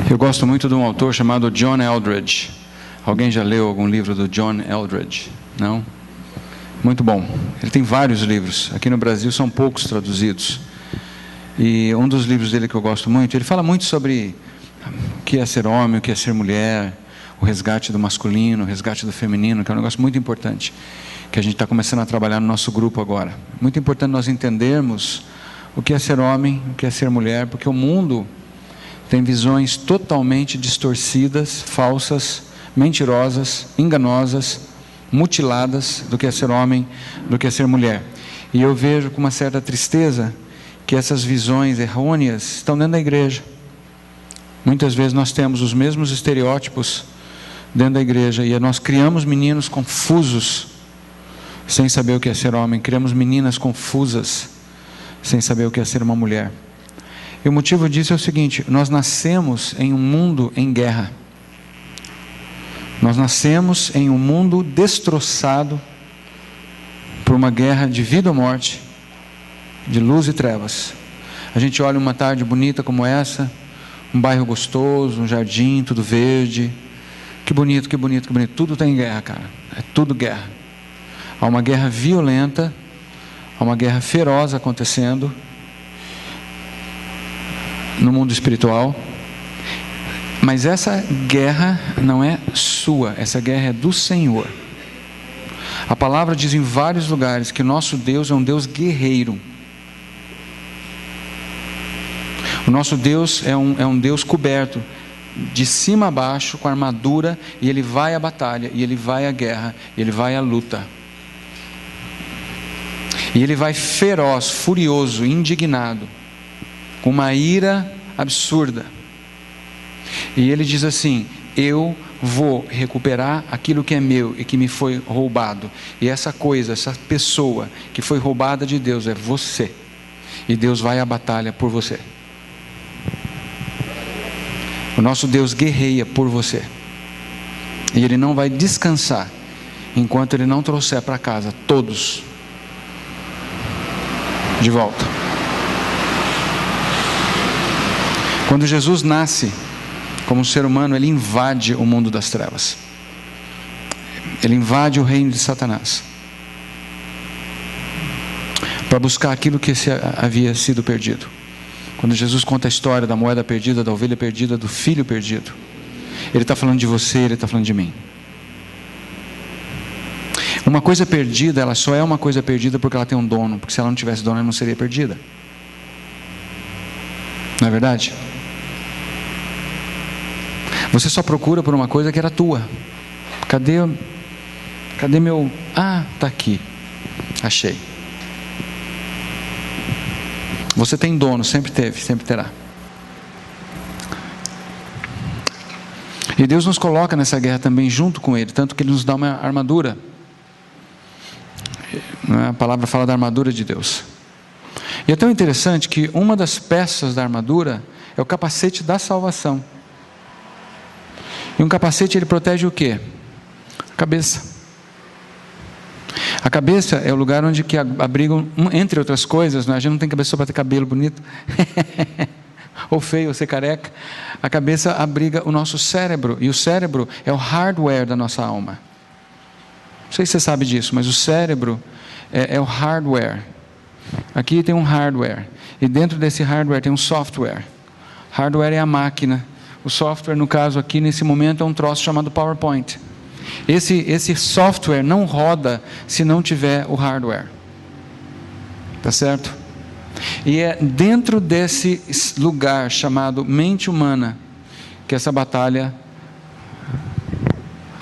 Eu gosto muito de um autor chamado John Eldredge. Alguém já leu algum livro do John Eldredge? Não? Muito bom. Ele tem vários livros. Aqui no Brasil são poucos traduzidos. E um dos livros dele que eu gosto muito, ele fala muito sobre o que é ser homem, o que é ser mulher, o resgate do masculino, o resgate do feminino, que é um negócio muito importante, que a gente está começando a trabalhar no nosso grupo agora. Muito importante nós entendermos o que é ser homem, o que é ser mulher, porque o mundo tem visões totalmente distorcidas, falsas, mentirosas, enganosas, mutiladas do que é ser homem, do que é ser mulher. E eu vejo com uma certa tristeza que essas visões errôneas estão dentro da igreja. Muitas vezes nós temos os mesmos estereótipos dentro da igreja e nós criamos meninos confusos sem saber o que é ser homem, criamos meninas confusas sem saber o que é ser uma mulher. E o motivo disso é o seguinte: nós nascemos em um mundo em guerra. Nós nascemos em um mundo destroçado por uma guerra de vida ou morte, de luz e trevas. A gente olha uma tarde bonita como essa, um bairro gostoso, um jardim, tudo verde. Que bonito, que bonito, que bonito. Tudo está em guerra, cara. É tudo guerra. Há uma guerra violenta, há uma guerra feroz acontecendo no mundo espiritual. Mas essa guerra não é sua, essa guerra é do Senhor. A palavra diz em vários lugares que o nosso Deus é um Deus guerreiro. O nosso Deus é um Deus coberto de cima a baixo com armadura, e Ele vai à batalha, e Ele vai à guerra, e Ele vai à luta. E Ele vai feroz, furioso, indignado, com uma ira absurda. E Ele diz assim: eu vou recuperar aquilo que é meu e que me foi roubado. E essa coisa, essa pessoa que foi roubada de Deus é você. E Deus vai à batalha por você. O nosso Deus guerreia por você. E Ele não vai descansar enquanto Ele não trouxer para casa todos de volta. Quando Jesus nasce como ser humano, Ele invade o mundo das trevas. Ele invade o reino de Satanás para buscar aquilo que havia sido perdido. Quando Jesus conta a história da moeda perdida, da ovelha perdida, do filho perdido, Ele está falando de você, Ele está falando de mim. Uma coisa perdida, ela só é uma coisa perdida porque ela tem um dono, porque se ela não tivesse dono, ela não seria perdida. Não é verdade? Você só procura por uma coisa que era tua. Cadê meu... Ah, está aqui. Achei. Você tem dono, sempre teve, sempre terá. E Deus nos coloca nessa guerra também junto com Ele, tanto que Ele nos dá uma armadura. A palavra fala da armadura de Deus. E é tão interessante que uma das peças da armadura é o capacete da salvação. E um capacete, ele protege o quê? A cabeça. A cabeça é o lugar onde que abrigam, entre outras coisas, né? A gente não tem cabeça só para ter cabelo bonito, ou feio, ou ser careca. A cabeça abriga o nosso cérebro, e o cérebro é o hardware da nossa alma. Não sei se você sabe disso, mas o cérebro é o hardware. Aqui tem um hardware, e dentro desse hardware tem um software. Hardware é a máquina. O software, no caso aqui, nesse momento, é um troço chamado PowerPoint. Esse software não roda se não tiver o hardware. Tá certo? E é dentro desse lugar chamado mente humana que essa batalha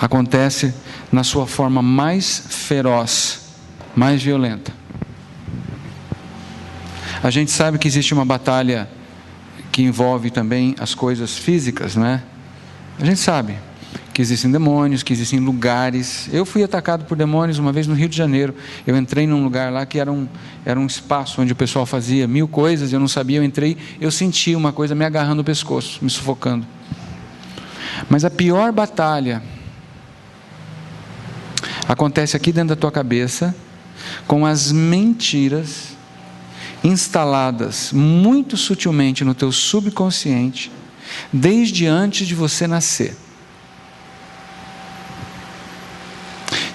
acontece na sua forma mais feroz, mais violenta. A gente sabe que existe uma batalha que envolve também as coisas físicas, não é? A gente sabe que existem demônios, que existem lugares. Eu fui atacado por demônios uma vez no Rio de Janeiro. Eu entrei num lugar lá que era um espaço onde o pessoal fazia 1000 coisas, eu não sabia, eu entrei, eu senti uma coisa me agarrando no pescoço, me sufocando. Mas a pior batalha acontece aqui dentro da tua cabeça, com as mentiras instaladas muito sutilmente no teu subconsciente, desde antes de você nascer.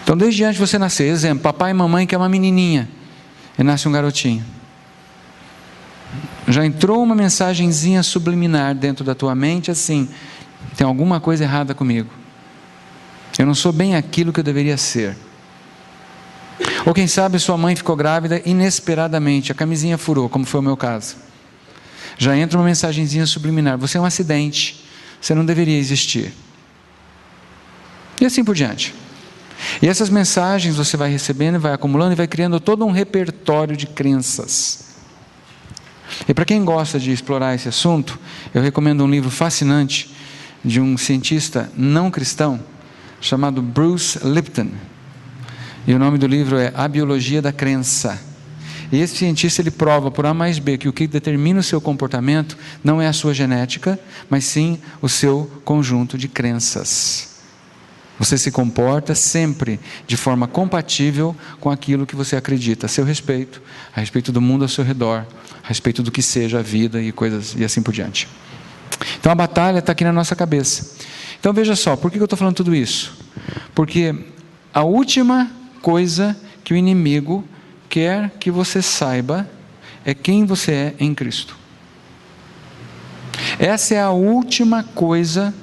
Então, desde antes de você nascer, exemplo, papai e mamãe quer uma menininha, e nasce um garotinho. Já entrou uma mensagenzinha subliminar dentro da tua mente, assim, tem alguma coisa errada comigo. Eu não sou bem aquilo que eu deveria ser. Ou quem sabe sua mãe ficou grávida inesperadamente, a camisinha furou, como foi o meu caso. Já entra uma mensagenzinha subliminar, você é um acidente, você não deveria existir. E assim por diante. E essas mensagens você vai recebendo, vai acumulando e vai criando todo um repertório de crenças. E para quem gosta de explorar esse assunto, eu recomendo um livro fascinante de um cientista não cristão chamado Bruce Lipton. E o nome do livro é A Biologia da Crença. E esse cientista ele prova por A mais B que o que determina o seu comportamento não é a sua genética, mas sim o seu conjunto de crenças. Você se comporta sempre de forma compatível com aquilo que você acredita a seu respeito, a respeito do mundo ao seu redor, a respeito do que seja a vida e coisas e assim por diante. Então a batalha está aqui na nossa cabeça. Então veja só, por que eu estou falando tudo isso? Porque a última coisa que o inimigo quer que você saiba é quem você é em Cristo. Essa é a última coisa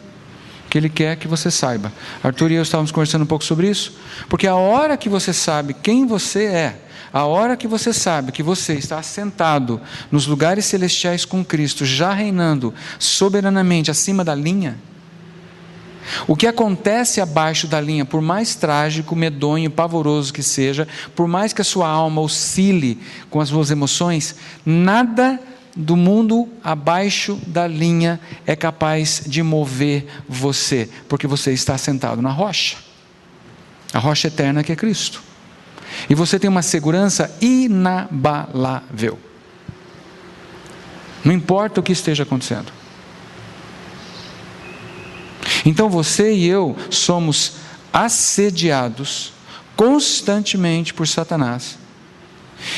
que ele quer que você saiba. Arthur e eu estávamos conversando um pouco sobre isso, porque a hora que você sabe quem você é, a hora que você sabe que você está assentado nos lugares celestiais com Cristo, já reinando soberanamente acima da linha, o que acontece abaixo da linha, por mais trágico, medonho, pavoroso que seja, por mais que a sua alma oscile com as suas emoções, nada do mundo abaixo da linha é capaz de mover você, porque você está assentado na rocha, a rocha eterna que é Cristo, e você tem uma segurança inabalável, não importa o que esteja acontecendo. Então você e eu somos assediados constantemente por Satanás,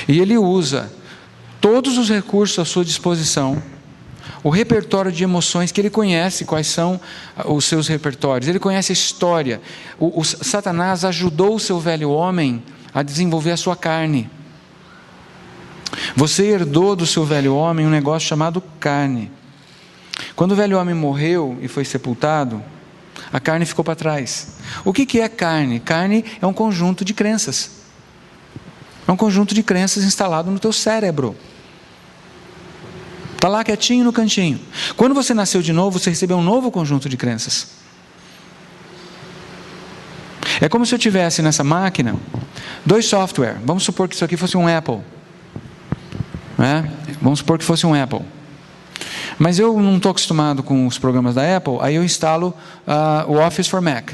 e ele usa todos os recursos à sua disposição, o repertório de emoções que ele conhece, quais são os seus repertórios, ele conhece a história. O Satanás ajudou o seu velho homem a desenvolver a sua carne. Você herdou do seu velho homem um negócio chamado carne. Quando o velho homem morreu e foi sepultado, a carne ficou para trás. O que é carne? Carne é um conjunto de crenças. É um conjunto de crenças instalado no teu cérebro. Está lá quietinho no cantinho. Quando você nasceu de novo, você recebeu um novo conjunto de crenças. É como se eu tivesse nessa máquina 2 softwares. Vamos supor que isso aqui fosse um Apple. Vamos supor que fosse um Apple. Mas eu não estou acostumado com os programas da Apple, aí eu instalo o Office for Mac,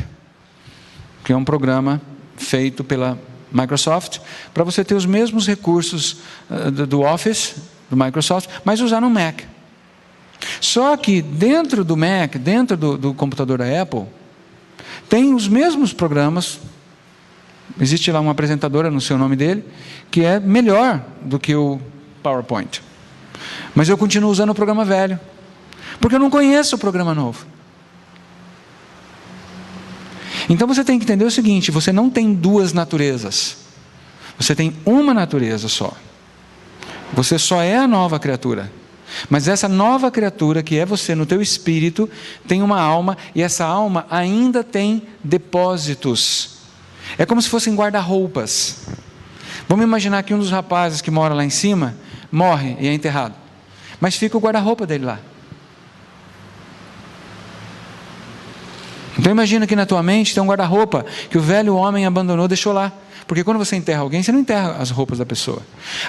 que é um programa feito pela Microsoft, para você ter os mesmos recursos do Office, do Microsoft, mas usar no Mac. Só que dentro do Mac, dentro do computador da Apple, tem os mesmos programas. Existe lá uma apresentadora, não sei o nome dele, que é melhor do que o PowerPoint. Mas eu continuo usando o programa velho, porque eu não conheço o programa novo. Então você tem que entender o seguinte: você não tem duas naturezas, você tem uma natureza só. Você só é a nova criatura, mas essa nova criatura que é você no teu espírito tem uma alma, e essa alma ainda tem depósitos. É como se fossem guarda-roupas. Vamos imaginar que um dos rapazes que mora lá em cima morre e é enterrado, mas fica o guarda-roupa dele lá. Então imagina que na tua mente tem um guarda-roupa que o velho homem abandonou, deixou lá. Porque quando você enterra alguém, você não enterra as roupas da pessoa.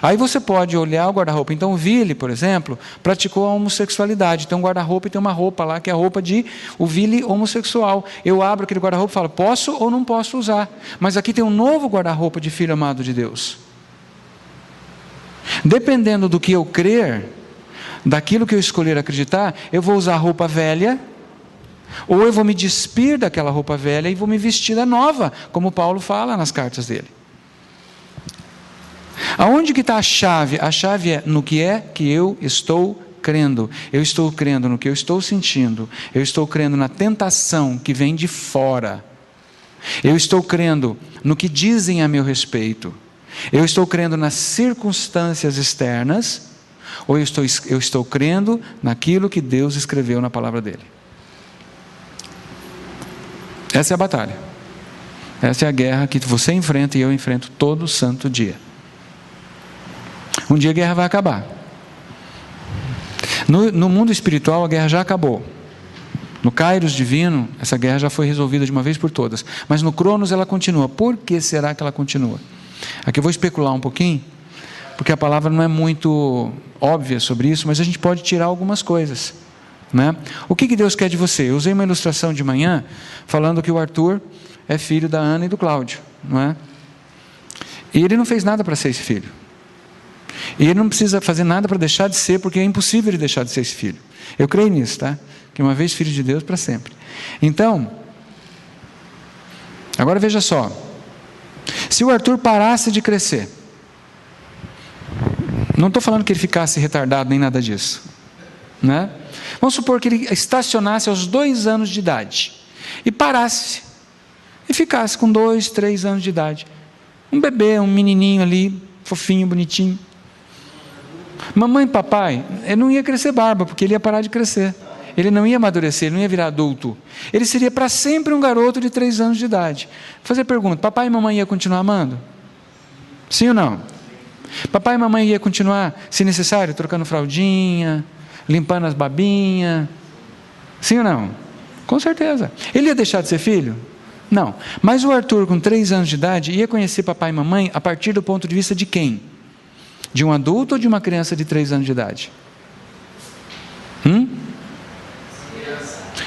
Aí você pode olhar o guarda-roupa. Então o Vili, por exemplo, praticou a homossexualidade. Tem um guarda-roupa e tem uma roupa lá, que é a roupa de o Vili homossexual. Eu abro aquele guarda-roupa e falo, posso ou não posso usar? Mas aqui tem um novo guarda-roupa de filho amado de Deus. Dependendo do que eu crer, daquilo que eu escolher acreditar, eu vou usar a roupa velha, ou eu vou me despir daquela roupa velha e vou me vestir da nova, como Paulo fala nas cartas dele. Aonde que está a chave? A chave é no que é que eu estou crendo no que eu estou sentindo, eu estou crendo na tentação que vem de fora, eu estou crendo no que dizem a meu respeito, eu estou crendo nas circunstâncias externas, ou eu estou crendo naquilo que Deus escreveu na palavra dele. Essa é a batalha. Essa é a guerra que você enfrenta e eu enfrento todo santo dia. Um dia a guerra vai acabar. No mundo espiritual a guerra já acabou. No Kairos divino, essa guerra já foi resolvida de uma vez por todas. Mas no Cronos ela continua. Por que será que ela continua? Aqui eu vou especular um pouquinho, porque a palavra não é muito óbvia sobre isso, mas a gente pode tirar algumas coisas, né? O que Deus quer de você? Eu usei uma ilustração de manhã, falando que o Arthur é filho da Ana e do Cláudio, não é? E ele não fez nada para ser esse filho. E ele não precisa fazer nada para deixar de ser, porque é impossível ele deixar de ser esse filho. Eu creio nisso, tá? Que uma vez filho de Deus, para sempre. Então, agora veja só. Se o Arthur parasse de crescer, não estou falando que ele ficasse retardado nem nada disso, né? Vamos supor que ele estacionasse aos 2 anos de idade e parasse e ficasse com 2, 3 anos de idade, um bebê, um menininho ali, fofinho, bonitinho. Mamãe e papai, ele não ia crescer barba, porque ele ia parar de crescer, ele não ia amadurecer, ele não ia virar adulto, ele seria para sempre um garoto de 3 anos de idade. Vou fazer a pergunta: papai e mamãe iam continuar amando? Sim ou não? Papai e mamãe iam continuar, se necessário, trocando fraldinha, limpando as babinhas? Sim ou não? Com certeza. Ele ia deixar de ser filho? Não. Mas o Arthur, com 3 anos de idade, ia conhecer papai e mamãe a partir do ponto de vista de quem? De um adulto ou de uma criança de 3 anos de idade?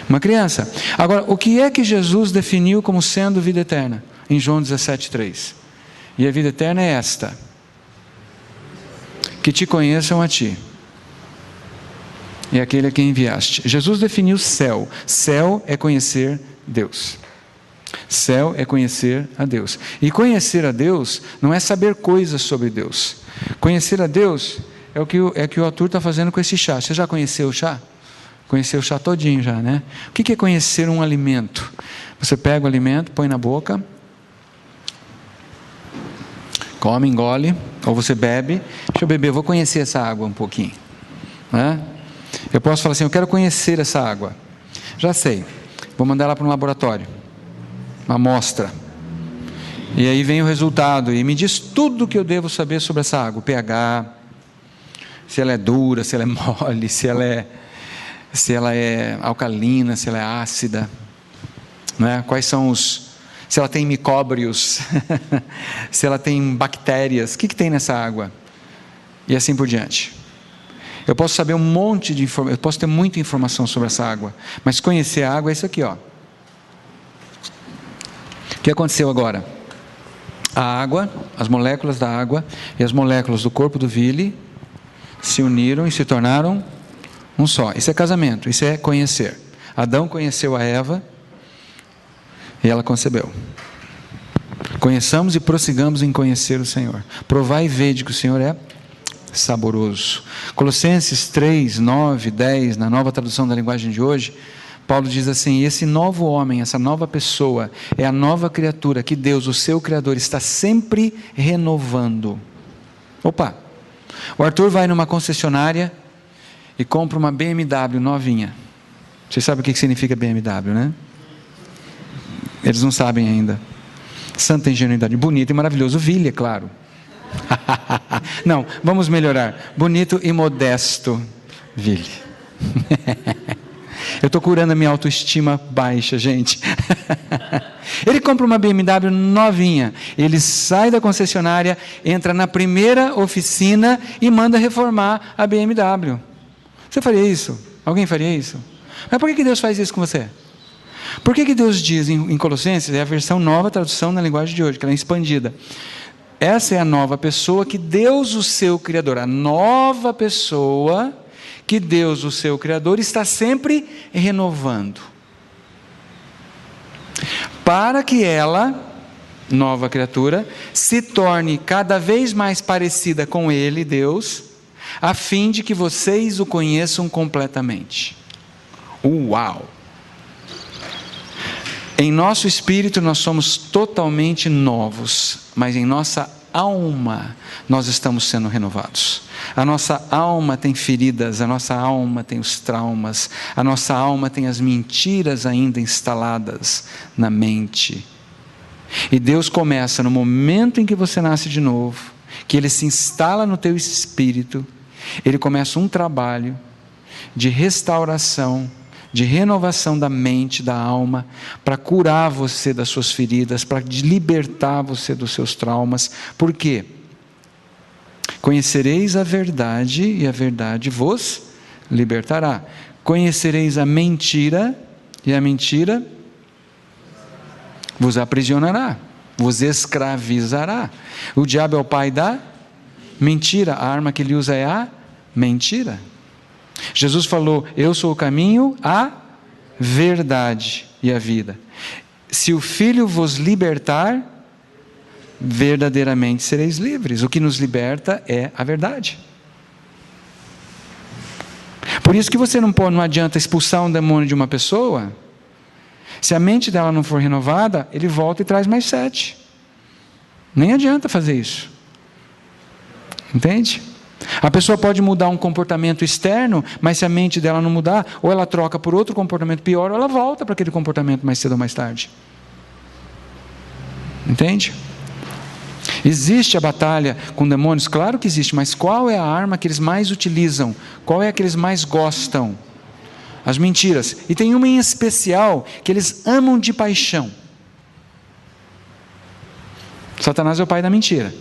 Uma criança. Agora, o que é que Jesus definiu como sendo vida eterna? Em João 17,3. E a vida eterna é esta: que te conheçam a ti e aquele a quem enviaste. Jesus definiu céu. Céu é conhecer Deus. Céu é conhecer a Deus. E conhecer a Deus não é saber coisas sobre Deus. Conhecer a Deus é o que o Arthur está fazendo com esse chá. Você já conheceu o chá? Conheceu o chá todinho já, né? O que é conhecer um alimento? Você pega o alimento, põe na boca, come, engole, ou você bebe. Deixa eu beber, eu vou conhecer essa água um pouquinho, né? Eu posso falar assim: eu quero conhecer essa água. Já sei, vou mandar ela para um laboratório, uma amostra, e aí vem o resultado e me diz tudo o que eu devo saber sobre essa água: o pH, se ela é dura, se ela é mole, se ela é alcalina, se ela é ácida, né? Quais são se ela tem micóbrios, se ela tem bactérias, o que tem nessa água, e assim por diante. Eu posso saber um monte de informação, eu posso ter muita informação sobre essa água, mas conhecer a água é isso aqui, ó. O que aconteceu agora? A água, as moléculas da água e as moléculas do corpo do Vili se uniram e se tornaram um só. Isso é casamento, isso é conhecer. Adão conheceu a Eva e ela concebeu. Conheçamos e prossigamos em conhecer o Senhor. Provai e vede que o Senhor é saboroso. Colossenses 3, 9, 10, na nova tradução da linguagem de hoje, Paulo diz assim: esse novo homem, essa nova pessoa, é a nova criatura que Deus, o seu Criador, está sempre renovando. Opa! O Arthur vai numa concessionária e compra uma BMW novinha. Vocês sabem o que significa BMW, né? Eles não sabem ainda. Santa ingenuidade. Bonito e maravilhoso. Vili, é claro. Não, vamos melhorar. Bonito e modesto Vili. Eu estou curando a minha autoestima baixa, gente. Ele compra uma BMW novinha. Ele sai da concessionária, entra na primeira oficina e manda reformar a BMW. Você faria isso? Alguém faria isso? Mas por que Deus faz isso com você? Por que Deus diz em Colossenses, é a versão nova, tradução na linguagem de hoje, que ela é expandida: essa é a nova pessoa que Deus, o seu Criador, a nova pessoa que Deus, o seu Criador, está sempre renovando, para que ela, nova criatura, se torne cada vez mais parecida com Ele, Deus, a fim de que vocês o conheçam completamente. Uau! Em nosso espírito nós somos totalmente novos, mas em nossa alma nós estamos sendo renovados. A nossa alma tem feridas, a nossa alma tem os traumas, a nossa alma tem as mentiras ainda instaladas na mente. E Deus começa no momento em que você nasce de novo, que Ele se instala no teu espírito, Ele começa um trabalho de restauração, de renovação da mente, da alma, para curar você das suas feridas, para libertar você dos seus traumas. Por quê? Conhecereis a verdade e a verdade vos libertará. Conhecereis a mentira e a mentira vos aprisionará, vos escravizará. O diabo é o pai da mentira, a arma que ele usa é a mentira. Jesus falou: eu sou o caminho, a verdade e a vida. Se o Filho vos libertar, verdadeiramente sereis livres. O que nos liberta é a verdade. Por isso que você não adianta expulsar um demônio de uma pessoa. Se a mente dela não for renovada, ele volta e traz mais 7. Nem adianta fazer isso. Entende? A pessoa pode mudar um comportamento externo, mas se a mente dela não mudar, ou ela troca por outro comportamento pior, ou ela volta para aquele comportamento mais cedo ou mais tarde. Entende? Existe a batalha com demônios? Claro que existe, mas qual é a arma que eles mais utilizam? Qual é a que eles mais gostam? As mentiras. E tem uma em especial que eles amam de paixão. Satanás é o pai da mentira.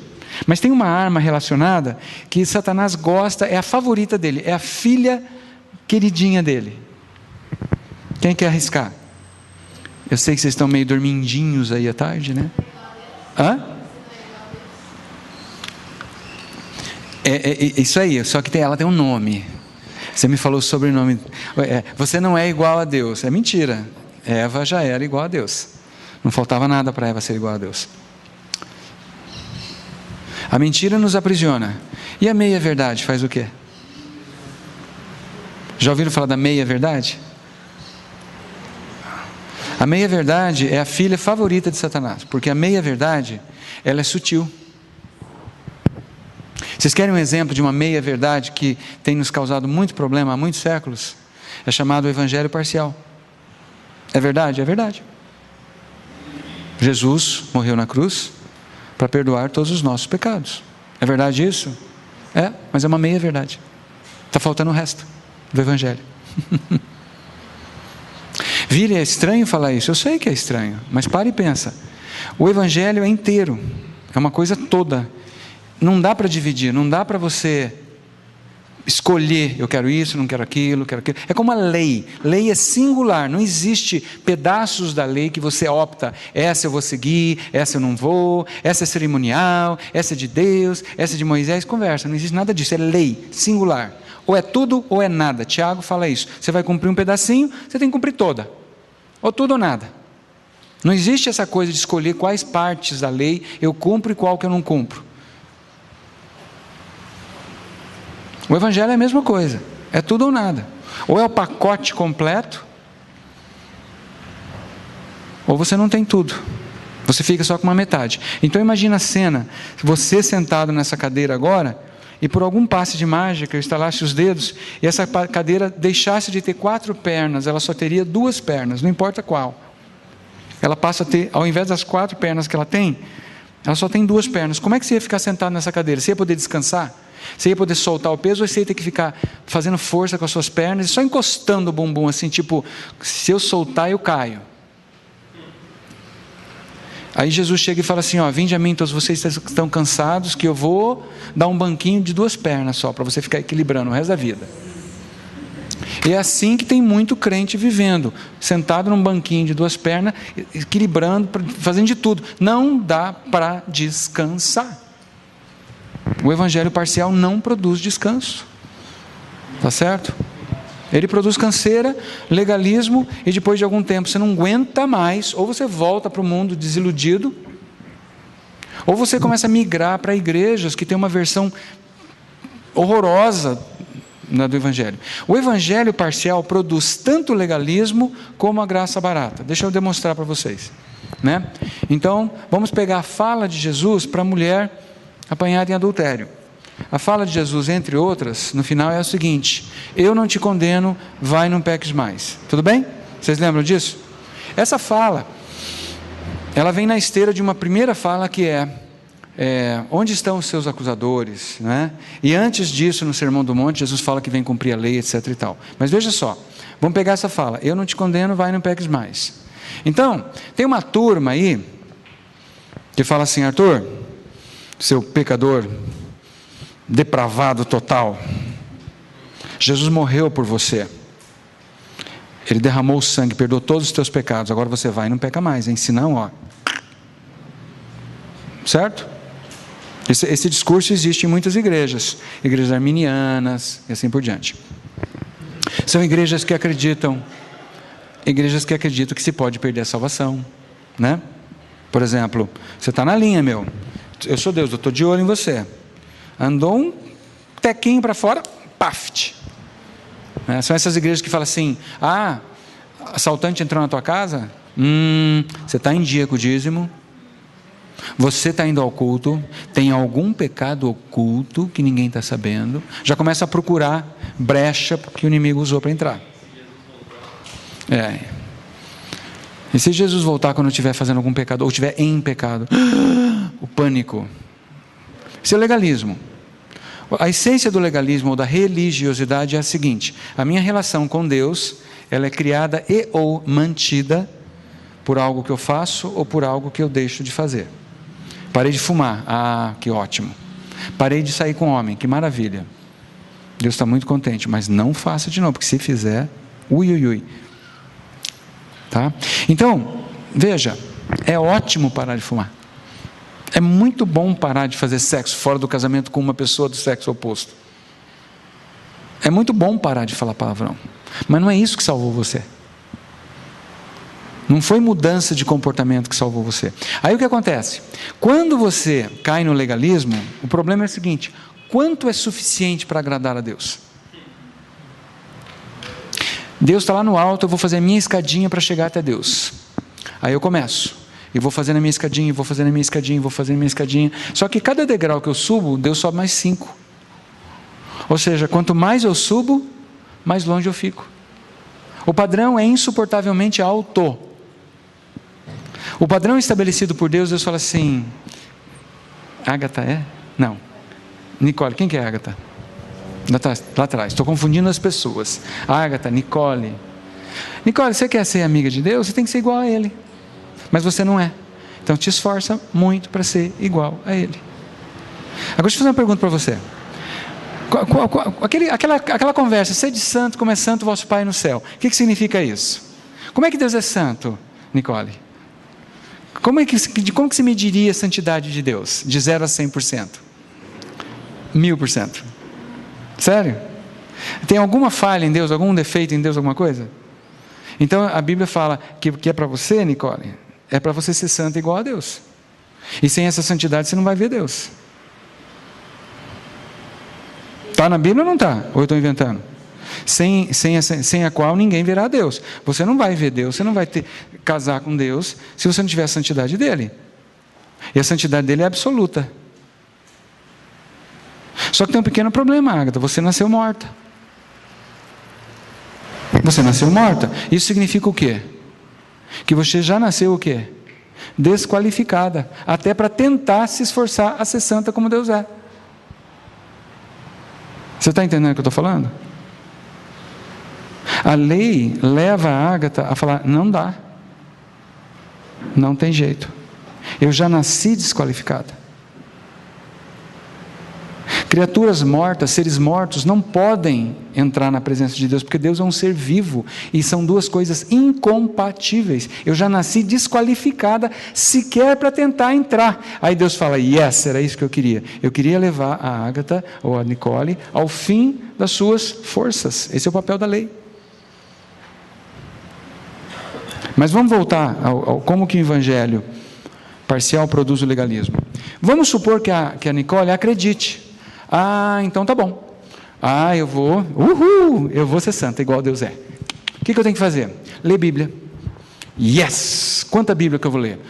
Mas tem uma arma relacionada que Satanás gosta, é a favorita dele, é a filha queridinha dele. Quem quer arriscar? Eu sei que vocês estão meio dormindinhos aí à tarde, né? Hã? Isso aí, só que ela tem um nome. Você me falou sobre o nome. Você não é igual a Deus. É mentira. Eva já era igual a Deus. Não faltava nada para Eva ser igual a Deus. A mentira nos aprisiona. E a meia-verdade faz o quê? Já ouviram falar da meia-verdade? A meia-verdade é a filha favorita de Satanás, porque a meia-verdade, ela é sutil. Vocês querem um exemplo de uma meia-verdade que tem nos causado muito problema há muitos séculos? É chamado o evangelho parcial. É verdade? É verdade. Jesus morreu na cruz para perdoar todos os nossos pecados. É verdade isso? É, mas é uma meia-verdade. Está faltando o resto do evangelho. Vire, é estranho falar isso, eu sei que é estranho, mas pare e pensa. O evangelho é inteiro, é uma coisa toda. Não dá para dividir, não dá para você escolher, eu quero isso, não quero aquilo, quero aquilo. É como a lei. Lei é singular, não existe pedaços da lei que você opta. Essa eu vou seguir, essa eu não vou, essa é cerimonial, essa é de Deus, essa é de Moisés. Conversa, não existe nada disso, é lei, singular. Ou é tudo ou é nada. Tiago fala isso. Você vai cumprir um pedacinho, você tem que cumprir toda. Ou tudo ou nada. Não existe essa coisa de escolher quais partes da lei eu cumpro e qual que eu não cumpro. O evangelho é a mesma coisa, é tudo ou nada. Ou é o pacote completo, ou você não tem tudo, você fica só com uma metade. Então imagina a cena, você sentado nessa cadeira agora, e por algum passe de mágica, eu estalasse os dedos, e essa cadeira deixasse de ter 4 pernas, ela só teria 2 pernas, não importa qual. Ela passa a ter, ao invés das 4 pernas que ela tem, ela só tem 2 pernas. Como é que você ia ficar sentado nessa cadeira? Você ia poder descansar? Você ia poder soltar o peso, ou você ia ter que ficar fazendo força com as suas pernas e só encostando o bumbum assim, tipo, se eu soltar eu caio. Aí Jesus chega e fala assim, vinde a mim todos vocês que estão cansados, que eu vou dar um banquinho de 2 pernas só, para você ficar equilibrando o resto da vida. E é assim que tem muito crente vivendo, sentado num banquinho de 2 pernas, equilibrando, fazendo de tudo. Não dá para descansar. O evangelho parcial não produz descanso. Está certo? Ele produz canseira, legalismo, e depois de algum tempo você não aguenta mais, ou você volta para o mundo desiludido, ou você começa a migrar para igrejas que tem uma versão horrorosa do Evangelho. O Evangelho parcial produz tanto o legalismo como a graça barata. Deixa eu demonstrar para vocês, né? Então, vamos pegar a fala de Jesus para a mulher apanhada em adultério. A fala de Jesus, entre outras, no final é o seguinte: eu não te condeno, vai, não peques mais. Tudo bem? Vocês lembram disso? Essa fala, ela vem na esteira de uma primeira fala que onde estão os seus acusadores, né? E antes disso, no Sermão do Monte, Jesus fala que vem cumprir a lei, etc e tal. Mas veja só, vamos pegar essa fala: eu não te condeno, vai, não peques mais. Então, tem uma turma aí que fala assim: Arthur, seu pecador depravado total, Jesus morreu por você, Ele derramou o sangue, perdoou todos os teus pecados, agora você vai e não peca mais, hein? Senão, ó, certo? Esse discurso existe em muitas igrejas arminianas e assim por diante. São igrejas que acreditam que se pode perder a salvação, né? Por exemplo, você está na linha, meu, eu sou Deus, eu estou de olho em você, andou um tequinho para fora, paft. São essas igrejas que falam assim: assaltante entrou na tua casa, você está em dia com o dízimo, você está indo ao culto, tem algum pecado oculto que ninguém está sabendo, já começa a procurar brecha que o inimigo usou para entrar. E se Jesus voltar quando estiver fazendo algum pecado, ou estiver em pecado, o pânico. Isso é legalismo. A essência do legalismo ou da religiosidade é a seguinte: a minha relação com Deus, ela é criada e ou mantida por algo que eu faço ou por algo que eu deixo de fazer. Parei de fumar, que ótimo. Parei de sair com homem, que maravilha. Deus está muito contente, mas não faça de novo, porque se fizer, ui. Tá? Então, veja, é ótimo parar de fumar. É muito bom parar de fazer sexo fora do casamento com uma pessoa do sexo oposto. É muito bom parar de falar palavrão. Mas não é isso que salvou você. Não foi mudança de comportamento que salvou você. Aí o que acontece? Quando você cai no legalismo, o problema é o seguinte: quanto é suficiente para agradar a Deus? Deus está lá no alto, eu vou fazer a minha escadinha para chegar até Deus. Aí eu começo, e vou fazendo a minha escadinha, vou fazendo a minha escadinha, vou fazendo a minha escadinha. Só que cada degrau que eu subo, Deus sobe mais 5. Ou seja, quanto mais eu subo, mais longe eu fico. O padrão é insuportavelmente alto. O padrão estabelecido por Deus, Deus fala assim: Ágata é? Não. Nicole, quem que é Ágata? Lá atrás, estou confundindo as pessoas. Ágata, Nicole. Nicole, você quer ser amiga de Deus? Você tem que ser igual a Ele. Mas você não é. Então te esforça muito para ser igual a Ele. Agora deixa eu fazer uma pergunta para você. Aquela conversa: sede santo como é santo vosso Pai no céu. O que significa isso? Como é que Deus é santo, Nicole? Como que se mediria a santidade de Deus? De 0 a 100%? 1000%. Sério? Tem alguma falha em Deus, algum defeito em Deus, alguma coisa? Então a Bíblia fala que é para você, Nicole, é para você ser santo igual a Deus. E sem essa santidade você não vai ver Deus. Está na Bíblia ou não está? Ou eu estou inventando? Sem a qual ninguém verá Deus. Você não vai ver Deus, você não vai casar com Deus se você não tiver a santidade dele. E a santidade dele é absoluta. Só que tem um pequeno problema, Ágata: você nasceu morta. Você nasceu morta. Isso significa o quê? Que você já nasceu o quê? Desqualificada, até para tentar se esforçar a ser santa como Deus é. Você está entendendo o que eu estou falando? A lei leva a Ágata a falar: não dá, não tem jeito, eu já nasci desqualificada. Criaturas mortas, seres mortos, não podem entrar na presença de Deus, porque Deus é um ser vivo, e são duas coisas incompatíveis. Eu já nasci desqualificada, sequer para tentar entrar. Aí Deus fala: yes, era isso que eu queria levar a Ágata, ou a Nicole, ao fim das suas forças. Esse é o papel da lei. Mas vamos voltar ao como que o evangelho parcial produz o legalismo. Vamos supor que a Nicole acredite. Ah, então tá bom. Ah, eu vou ser santa, igual Deus é. O que eu tenho que fazer? Ler Bíblia. Yes! Quanta Bíblia que eu vou ler?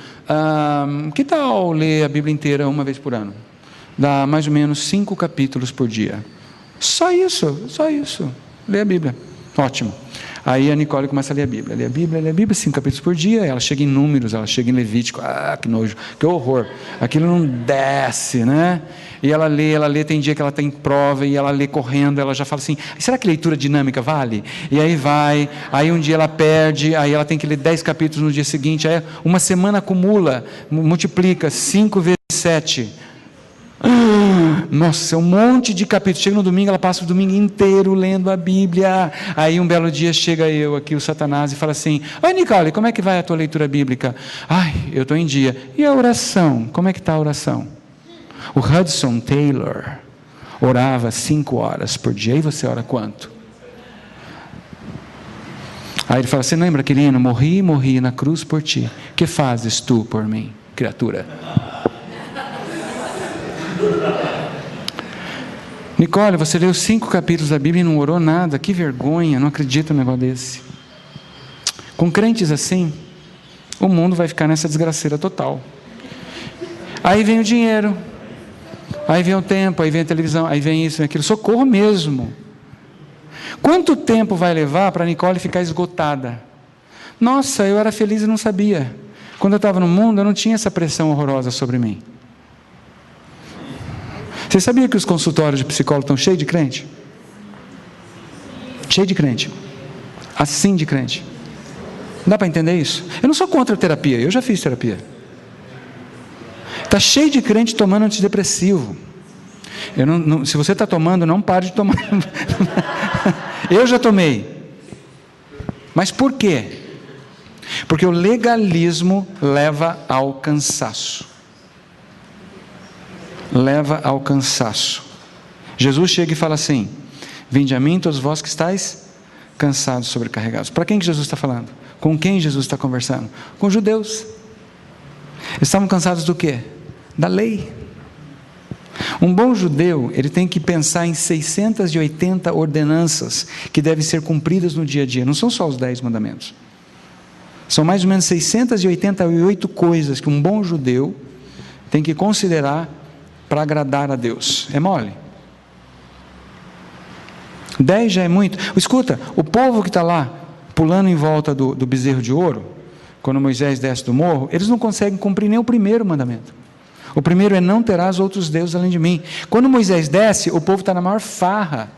Que tal ler a Bíblia inteira uma vez por ano? Dá mais ou menos 5 capítulos por dia. Só isso. Ler a Bíblia. Ótimo. Aí a Nicole começa a ler a Bíblia, 5 capítulos por dia, ela chega em Números, ela chega em Levítico, que nojo, que horror, aquilo não desce, né? E ela lê, tem dia que ela tem prova, e ela lê correndo, ela já fala assim, será que leitura dinâmica vale? E aí vai, aí um dia ela perde, aí ela tem que ler 10 capítulos no dia seguinte, aí uma semana acumula, multiplica, 5 vezes 7, nossa, é um monte de capítulos. Chega no domingo, ela passa o domingo inteiro lendo a Bíblia. Aí um belo dia chega eu aqui, o Satanás, e fala assim, oi Nicole, como é que vai a tua leitura bíblica? Ai, eu estou em dia. E a oração? Como é que está a oração? O Hudson Taylor orava 5 horas por dia. E você ora quanto? Aí ele fala, você lembra aquele hino? Morri na cruz por ti. Que fazes tu por mim, criatura? Nicole, você leu 5 capítulos da Bíblia e não orou nada, que vergonha, não acredito num negócio desse. Com crentes assim, o mundo vai ficar nessa desgraceira total. Aí vem o dinheiro, aí vem o tempo, aí vem a televisão, aí vem isso, vem aquilo, socorro mesmo. Quanto tempo vai levar para a Nicole ficar esgotada? Nossa, eu era feliz e não sabia. Quando eu estava no mundo, eu não tinha essa pressão horrorosa sobre mim. Você sabia que os consultórios de psicólogo estão cheios de crente? Cheio de crente. Assim de crente. Dá para entender isso? Eu não sou contra a terapia, eu já fiz terapia. Está cheio de crente tomando antidepressivo. Se você está tomando, não pare de tomar. Eu já tomei. Mas por quê? Porque o legalismo leva ao cansaço. Leva ao cansaço. Jesus chega e fala assim, vinde a mim todos vós que estáis cansados, sobrecarregados. Para quem que Jesus está falando? Com quem Jesus está conversando? Com os judeus. Eles estavam cansados do quê? Da lei. Um bom judeu, ele tem que pensar em 680 ordenanças que devem ser cumpridas no dia a dia. Não são só os 10 mandamentos. São mais ou menos 688 coisas que um bom judeu tem que considerar para agradar a Deus. É mole? 10 já é muito. Escuta, o povo que está lá pulando em volta do bezerro de ouro, quando Moisés desce do morro, eles não conseguem cumprir nem o primeiro mandamento. O primeiro é não terás outros deuses além de mim. Quando Moisés desce, o povo está na maior farra,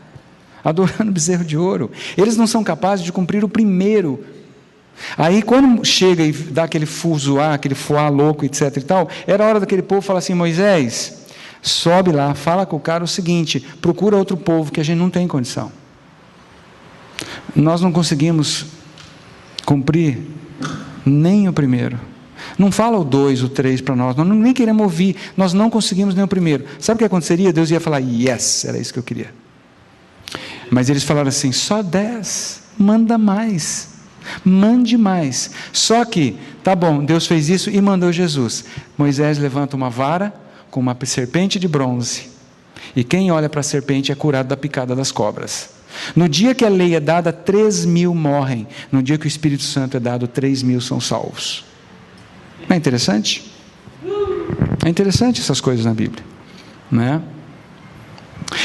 adorando o bezerro de ouro. Eles não são capazes de cumprir o primeiro. Aí quando chega e dá aquele fuzuá, aquele fuá louco, etc e tal, era hora daquele povo falar assim, Moisés, sobe lá, fala com o cara o seguinte, procura outro povo que a gente não tem condição. Nós não conseguimos cumprir nem o primeiro. Não fala o 2, o 3 para nós nem queremos ouvir, nós não conseguimos nem o primeiro. Sabe o que aconteceria? Deus ia falar, yes, era isso que eu queria. Mas eles falaram assim, só 10, manda mais, mande mais. Só que, tá bom, Deus fez isso e mandou Jesus. Moisés levanta uma vara com uma serpente de bronze, e quem olha para a serpente é curado da picada das cobras. No dia que a lei é dada, 3.000 morrem. No dia que o Espírito Santo é dado, 3.000 são salvos. Não é interessante? É interessante essas coisas na Bíblia, né?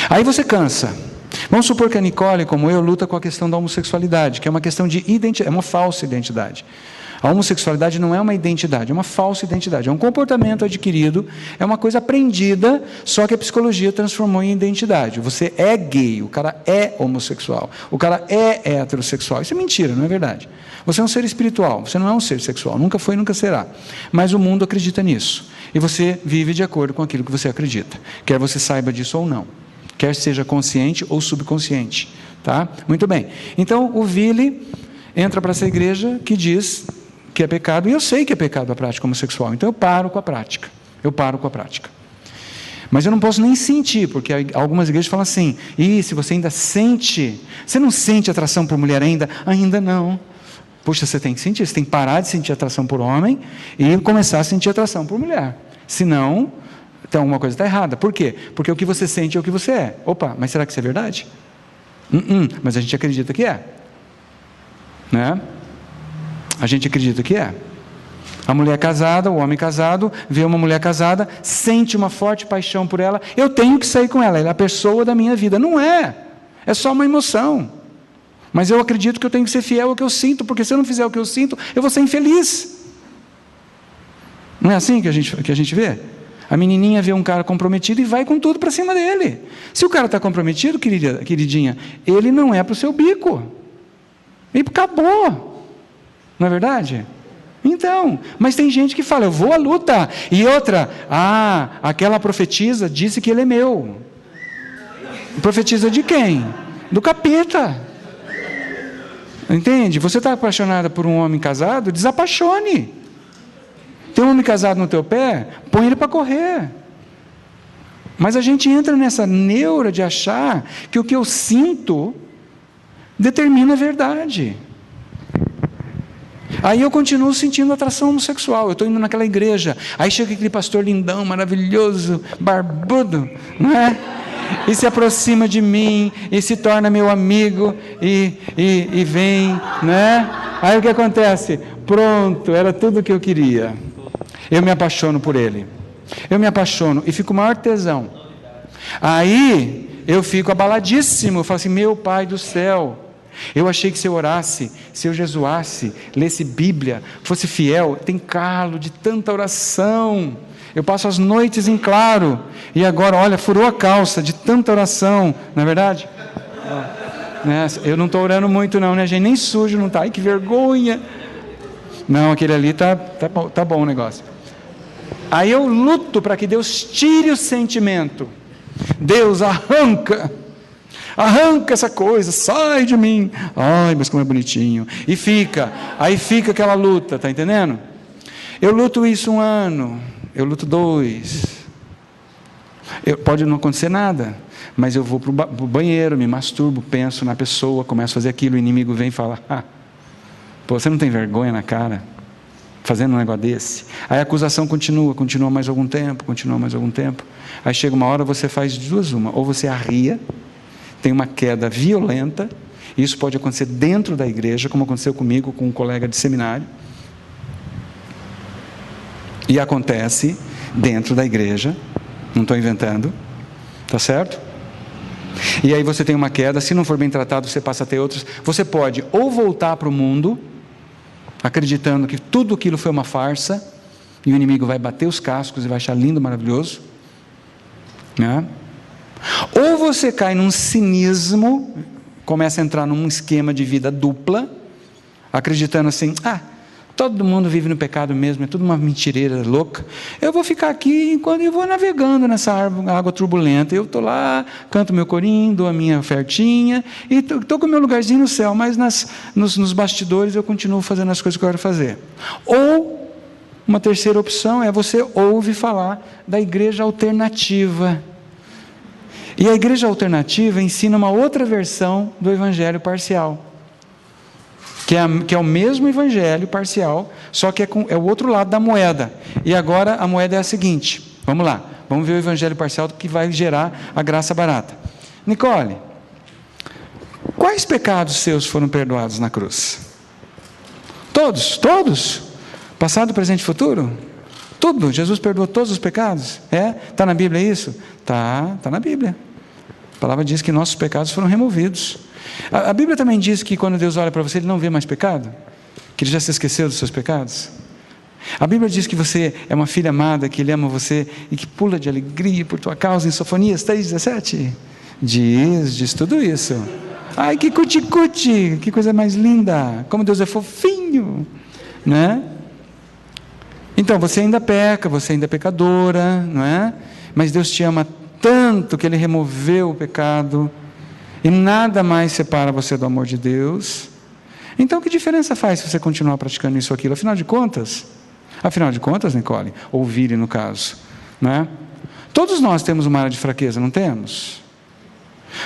Aí você cansa. Vamos supor que a Nicole, como eu, luta com a questão da homossexualidade, que é uma questão de identidade, é uma falsa identidade. A homossexualidade não é uma identidade, é uma falsa identidade, é um comportamento adquirido, é uma coisa aprendida, só que a psicologia transformou em identidade. Você é gay, o cara é homossexual, o cara é heterossexual. Isso é mentira, não é verdade. Você é um ser espiritual, você não é um ser sexual, nunca foi e nunca será. Mas o mundo acredita nisso, e você vive de acordo com aquilo que você acredita, quer você saiba disso ou não, quer seja consciente ou subconsciente. Tá? Muito bem, então o Vili entra para essa igreja que diz que é pecado, e eu sei que é pecado a prática homossexual, então eu paro com a prática, mas eu não posso nem sentir, porque algumas igrejas falam assim, e se você ainda sente, você não sente atração por mulher ainda? Ainda não. Puxa, você tem que sentir, você tem que parar de sentir atração por homem, e começar a sentir atração por mulher, senão, Então alguma coisa está errada. Por quê? Porque o que você sente é o que você é. Opa, mas será que isso é verdade? Mas a gente acredita que é. Né? A gente acredita que é. A mulher casada, o homem casado, vê uma mulher casada, sente uma forte paixão por ela, eu tenho que sair com ela, ela é a pessoa da minha vida. Não é. É só uma emoção. Mas eu acredito que eu tenho que ser fiel ao que eu sinto, porque se eu não fizer o que eu sinto, eu vou ser infeliz. Não é assim que a gente vê? A menininha vê um cara comprometido e vai com tudo para cima dele. Se o cara está comprometido, queridinha, ele não é para o seu bico. E acabou. Não é verdade? Então, mas tem gente que fala, eu vou à luta. E outra, aquela profetisa disse que ele é meu. Profetiza de quem? Do capeta. Entende? Você está apaixonada por um homem casado? Desapaixone. Tem um homem casado no teu pé? Põe ele para correr. Mas a gente entra nessa neura de achar que o que eu sinto determina a verdade. Aí eu continuo sentindo atração homossexual. Eu estou indo naquela igreja. Aí chega aquele pastor lindão, maravilhoso, barbudo, não é? E se aproxima de mim, e se torna meu amigo, e vem, né? Aí o que acontece? Pronto, era tudo o que eu queria. Eu me apaixono por ele. Eu me apaixono e fico o maior tesão. Aí eu fico abaladíssimo. Eu falo assim, meu Pai do céu, eu achei que se eu orasse, se eu jejuasse, lesse Bíblia, fosse fiel, tem calo de tanta oração. Eu passo as noites em claro, e agora, olha, furou a calça de tanta oração, não é verdade? Eu não estou orando muito não, né, gente? Nem sujo não está. Ai, que vergonha. Não, aquele ali tá bom o negócio. Aí eu luto para que Deus tire o sentimento. Deus arranca essa coisa, sai de mim. Ai, mas como é bonitinho. Aí fica aquela luta, tá entendendo? Eu luto isso 1 ano, eu luto 2. Pode não acontecer nada, mas eu vou para o banheiro, me masturbo, penso na pessoa, começo a fazer aquilo, o inimigo vem e fala, pô, você não tem vergonha na cara, fazendo um negócio desse? Aí a acusação continua mais algum tempo, aí chega uma hora, você faz de duas uma, ou você arria, tem uma queda violenta, isso pode acontecer dentro da igreja, como aconteceu comigo, com um colega de seminário, e acontece dentro da igreja, não estou inventando, tá certo? E aí você tem uma queda, se não for bem tratado, você passa a ter outros. Você pode ou voltar para o mundo, acreditando que tudo aquilo foi uma farsa, e o inimigo vai bater os cascos e vai achar lindo, maravilhoso, né? Ou você cai num cinismo, começa a entrar num esquema de vida dupla, acreditando assim, todo mundo vive no pecado mesmo, é tudo uma mentireira louca, eu vou ficar aqui enquanto eu vou navegando nessa água turbulenta, eu estou lá, canto meu corinho, dou a minha ofertinha, e estou com o meu lugarzinho no céu, mas nos bastidores eu continuo fazendo as coisas que eu quero fazer. Ou, uma terceira opção é você ouve falar da igreja alternativa, e a igreja alternativa ensina uma outra versão do evangelho parcial, que é o mesmo evangelho parcial, só que é o outro lado da moeda. E agora a moeda é a seguinte, vamos lá, vamos ver o evangelho parcial que vai gerar a graça barata. Nicole, quais pecados seus foram perdoados na cruz? Todos? Passado, presente e futuro? Tudo, Jesus perdoou todos os pecados? Está na Bíblia isso? Está na Bíblia. A palavra diz que nossos pecados foram removidos. A Bíblia também diz que quando Deus olha para você, Ele não vê mais pecado? Que Ele já se esqueceu dos seus pecados? A Bíblia diz que você é uma filha amada, que Ele ama você e que pula de alegria por tua causa, em Sofonias 3,17? Diz tudo isso. Ai, que cuti-cuti, que coisa mais linda, como Deus é fofinho, né? Então, você ainda peca, você ainda é pecadora, não é? Mas Deus te ama tanto que Ele removeu o pecado, e nada mais separa você do amor de Deus. Então que diferença faz se você continuar praticando isso ou aquilo? Afinal de contas, Nicole, ou Vire no caso, né? Todos nós temos uma área de fraqueza, não temos?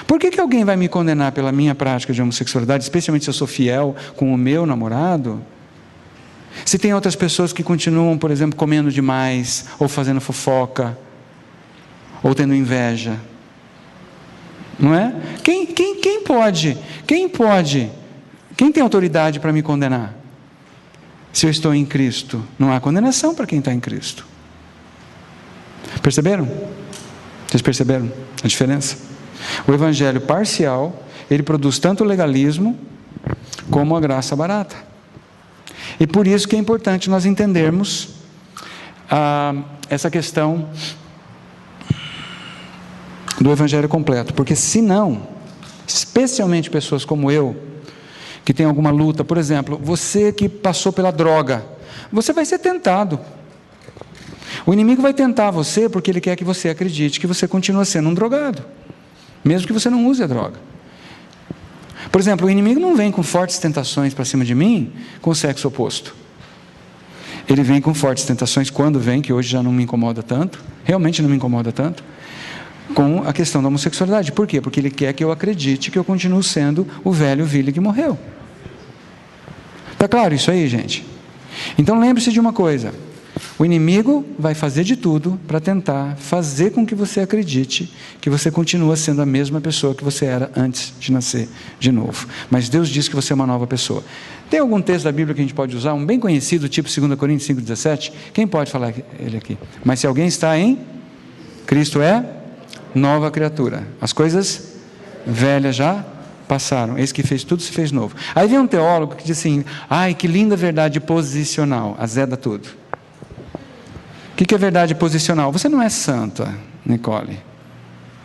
Por que alguém vai me condenar pela minha prática de homossexualidade, especialmente se eu sou fiel com o meu namorado? Se tem outras pessoas que continuam, por exemplo, comendo demais, ou fazendo fofoca, ou tendo inveja. Não é? Quem pode? Quem tem autoridade para me condenar? Se eu estou em Cristo, não há condenação para quem está em Cristo. Perceberam? Vocês perceberam a diferença? O evangelho parcial, ele produz tanto o legalismo como a graça barata. E por isso que é importante nós entendermos essa questão do evangelho completo, porque senão, especialmente pessoas como eu, que tem alguma luta, por exemplo, você que passou pela droga, você vai ser tentado. O inimigo vai tentar você porque ele quer que você acredite que você continua sendo um drogado, mesmo que você não use a droga. Por exemplo, o inimigo não vem com fortes tentações para cima de mim com o sexo oposto. Ele vem com fortes tentações, quando vem, que hoje já não me incomoda tanto, realmente não me incomoda tanto, com a questão da homossexualidade. Por quê? Porque ele quer que eu acredite que eu continuo sendo o velho Vili que morreu. Está claro isso aí, gente? Então lembre-se de uma coisa: o inimigo vai fazer de tudo para tentar fazer com que você acredite que você continua sendo a mesma pessoa que você era antes de nascer de novo. Mas Deus diz que você é uma nova pessoa. Tem algum texto da Bíblia que a gente pode usar? Um bem conhecido, tipo 2 Coríntios 5,17? Quem pode falar ele aqui? Mas se alguém está em Cristo é nova criatura. As coisas velhas já passaram. Esse que fez tudo se fez novo. Aí vem um teólogo que diz assim: ai, que linda verdade posicional. Azeda tudo. O que é verdade posicional? Você não é santa, Nicole.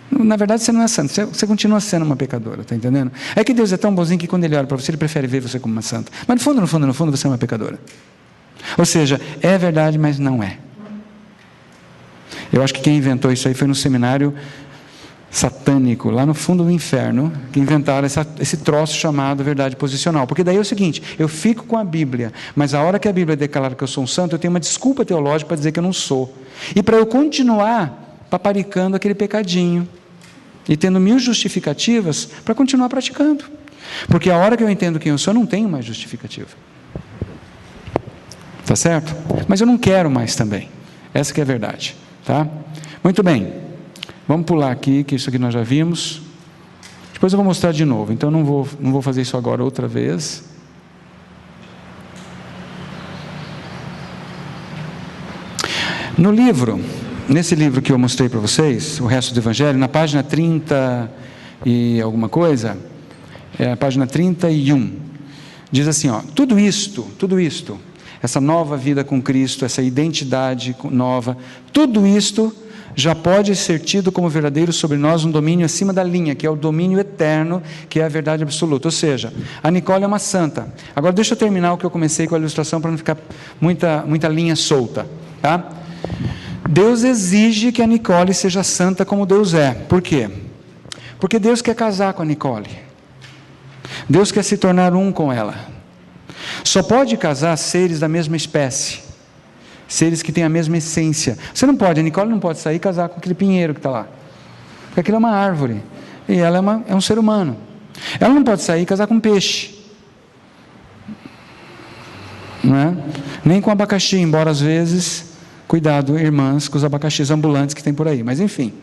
Na verdade você não é santa, você continua sendo uma pecadora, está entendendo? É que Deus é tão bonzinho que quando Ele olha para você, Ele prefere ver você como uma santa. Mas no fundo você é uma pecadora. Ou seja, é verdade, mas não é. Eu acho que quem inventou isso aí foi no seminário satânico, lá no fundo do inferno, que inventaram esse troço chamado verdade posicional. Porque daí é o seguinte: eu fico com a Bíblia, mas a hora que a Bíblia declara que eu sou um santo, eu tenho uma desculpa teológica para dizer que eu não sou. E para eu continuar paparicando aquele pecadinho, e tendo 1000 justificativas para continuar praticando. Porque a hora que eu entendo quem eu sou, eu não tenho mais justificativa. Tá certo? Mas eu não quero mais também. Essa que é a verdade. Tá? Muito bem. Vamos pular aqui, que isso aqui nós já vimos. Depois eu vou mostrar de novo. Então não vou fazer isso agora outra vez. No livro, nesse livro que eu mostrei para vocês, o resto do Evangelho, na página 30 e alguma coisa, a página 31, diz assim, ó: tudo isto, essa nova vida com Cristo, essa identidade nova, tudo isto já pode ser tido como verdadeiro sobre nós um domínio acima da linha, que é o domínio eterno, que é a verdade absoluta. Ou seja, a Nicole é uma santa. Agora deixa eu terminar o que eu comecei com a ilustração, para não ficar muita linha solta, tá? Deus exige que a Nicole seja santa como Deus é. Por quê? Porque Deus quer casar com a Nicole. Deus quer se tornar um com ela. Só pode casar seres da mesma espécie, seres que têm a mesma essência. Você não pode, a Nicole não pode sair e casar com aquele pinheiro que está lá, porque aquilo é uma árvore, e ela é um ser humano. Ela não pode sair e casar com um peixe, não é? Nem com abacaxi, embora às vezes, cuidado, irmãs, com os abacaxis ambulantes que tem por aí, mas enfim,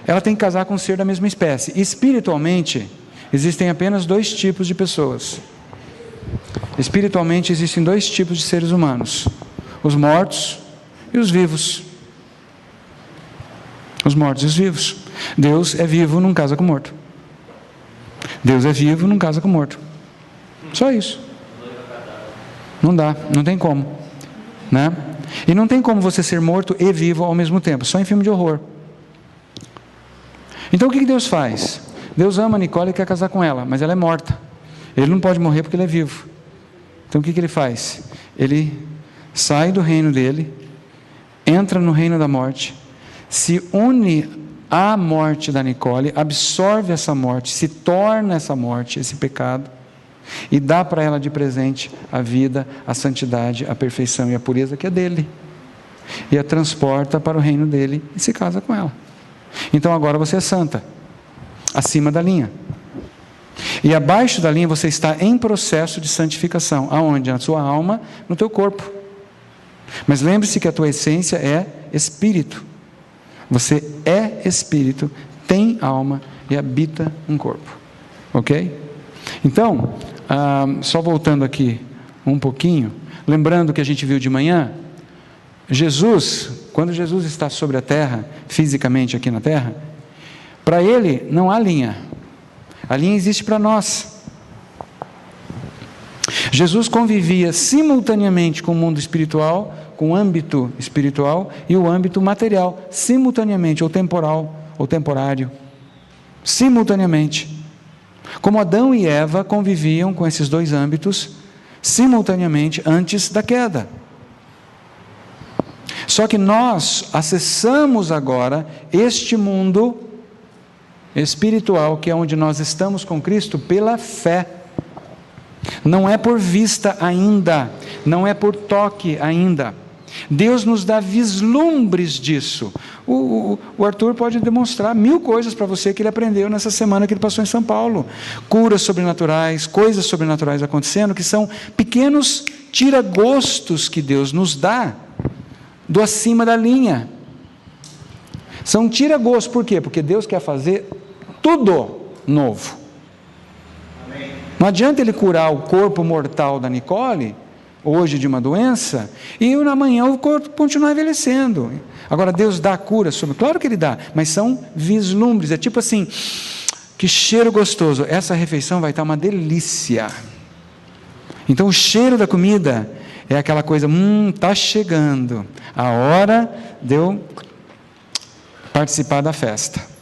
ela tem que casar com um ser da mesma espécie. Espiritualmente, existem apenas 2 tipos de pessoas. Espiritualmente existem 2 tipos de seres humanos: os mortos e os vivos. Os mortos e os vivos. Deus é vivo, não casa com morto. Deus é vivo, não casa com morto. Só isso. Não dá, não tem como, né? E não tem como você ser morto e vivo ao mesmo tempo, só em filme de horror. Então o que Deus faz? Deus ama a Nicole e quer casar com ela, mas ela é morta. Ele não pode morrer porque ele é vivo. Então o que ele faz? Ele sai do reino dele, entra no reino da morte, se une à morte da Nicole, absorve essa morte, se torna essa morte, esse pecado, e dá para ela de presente a vida, a santidade, a perfeição e a pureza que é dele, e a transporta para o reino dele e se casa com ela. Então agora você é santa, acima da linha. E abaixo da linha você está em processo de santificação. Aonde? Na sua alma, no teu corpo. Mas lembre-se que a tua essência é espírito. Você é espírito, tem alma e habita um corpo. Ok? Então, só voltando aqui um pouquinho, lembrando que a gente viu de manhã, Jesus, quando Jesus está sobre a terra, fisicamente aqui na terra, para ele não há linha. A linha existe para nós. Jesus convivia simultaneamente com o mundo espiritual, com o âmbito espiritual e o âmbito material, simultaneamente, ou temporal, ou temporário, simultaneamente. Como Adão e Eva conviviam com esses dois âmbitos simultaneamente antes da queda. Só que nós acessamos agora este mundo espiritual, que é onde nós estamos com Cristo, pela fé. Não é por vista ainda, não é por toque ainda. Deus nos dá vislumbres disso. O Arthur pode demonstrar 1000 coisas para você que ele aprendeu nessa semana que ele passou em São Paulo. Curas sobrenaturais, coisas sobrenaturais acontecendo, que são pequenos tira-gostos que Deus nos dá do acima da linha. São tira-gostos, por quê? Porque Deus quer fazer tudo novo. Não adianta ele curar o corpo mortal da Nicole, hoje de uma doença, e amanhã o corpo continuar envelhecendo. Agora Deus dá cura sobre, claro que ele dá, mas são vislumbres, é tipo assim, que cheiro gostoso, essa refeição vai estar uma delícia. Então o cheiro da comida é aquela coisa, está chegando a hora de eu participar da festa.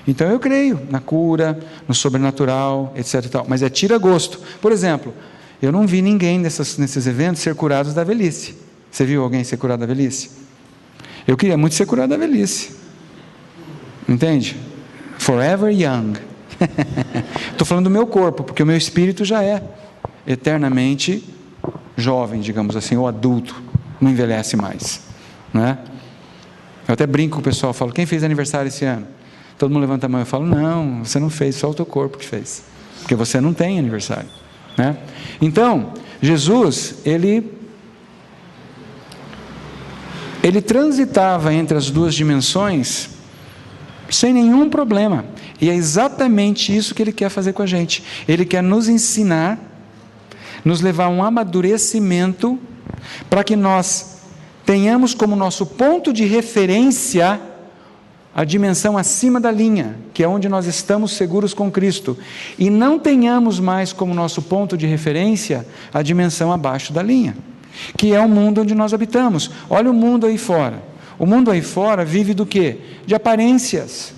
Então eu creio na cura, no sobrenatural, etc. e tal, mas é tira-gosto. Por exemplo, eu não vi ninguém nesses eventos ser curados da velhice. Você viu alguém ser curado da velhice? Eu queria muito ser curado da velhice. Entende? Forever young. Estou falando do meu corpo, porque o meu espírito já é eternamente jovem, digamos assim, ou adulto, não envelhece mais. Não é? Eu até brinco com o pessoal, falo, quem fez aniversário esse ano? Todo mundo levanta a mão e fala, não, você não fez, só o teu corpo que fez, porque você não tem aniversário, né? Então, Jesus, ele transitava entre as duas dimensões sem nenhum problema, e é exatamente isso que ele quer fazer com a gente. Ele quer nos ensinar, nos levar a um amadurecimento, para que nós tenhamos como nosso ponto de referência a dimensão acima da linha, que é onde nós estamos seguros com Cristo, e não tenhamos mais como nosso ponto de referência a dimensão abaixo da linha, que é o mundo onde nós habitamos. Olha o mundo aí fora. O mundo aí fora vive do quê? De aparências.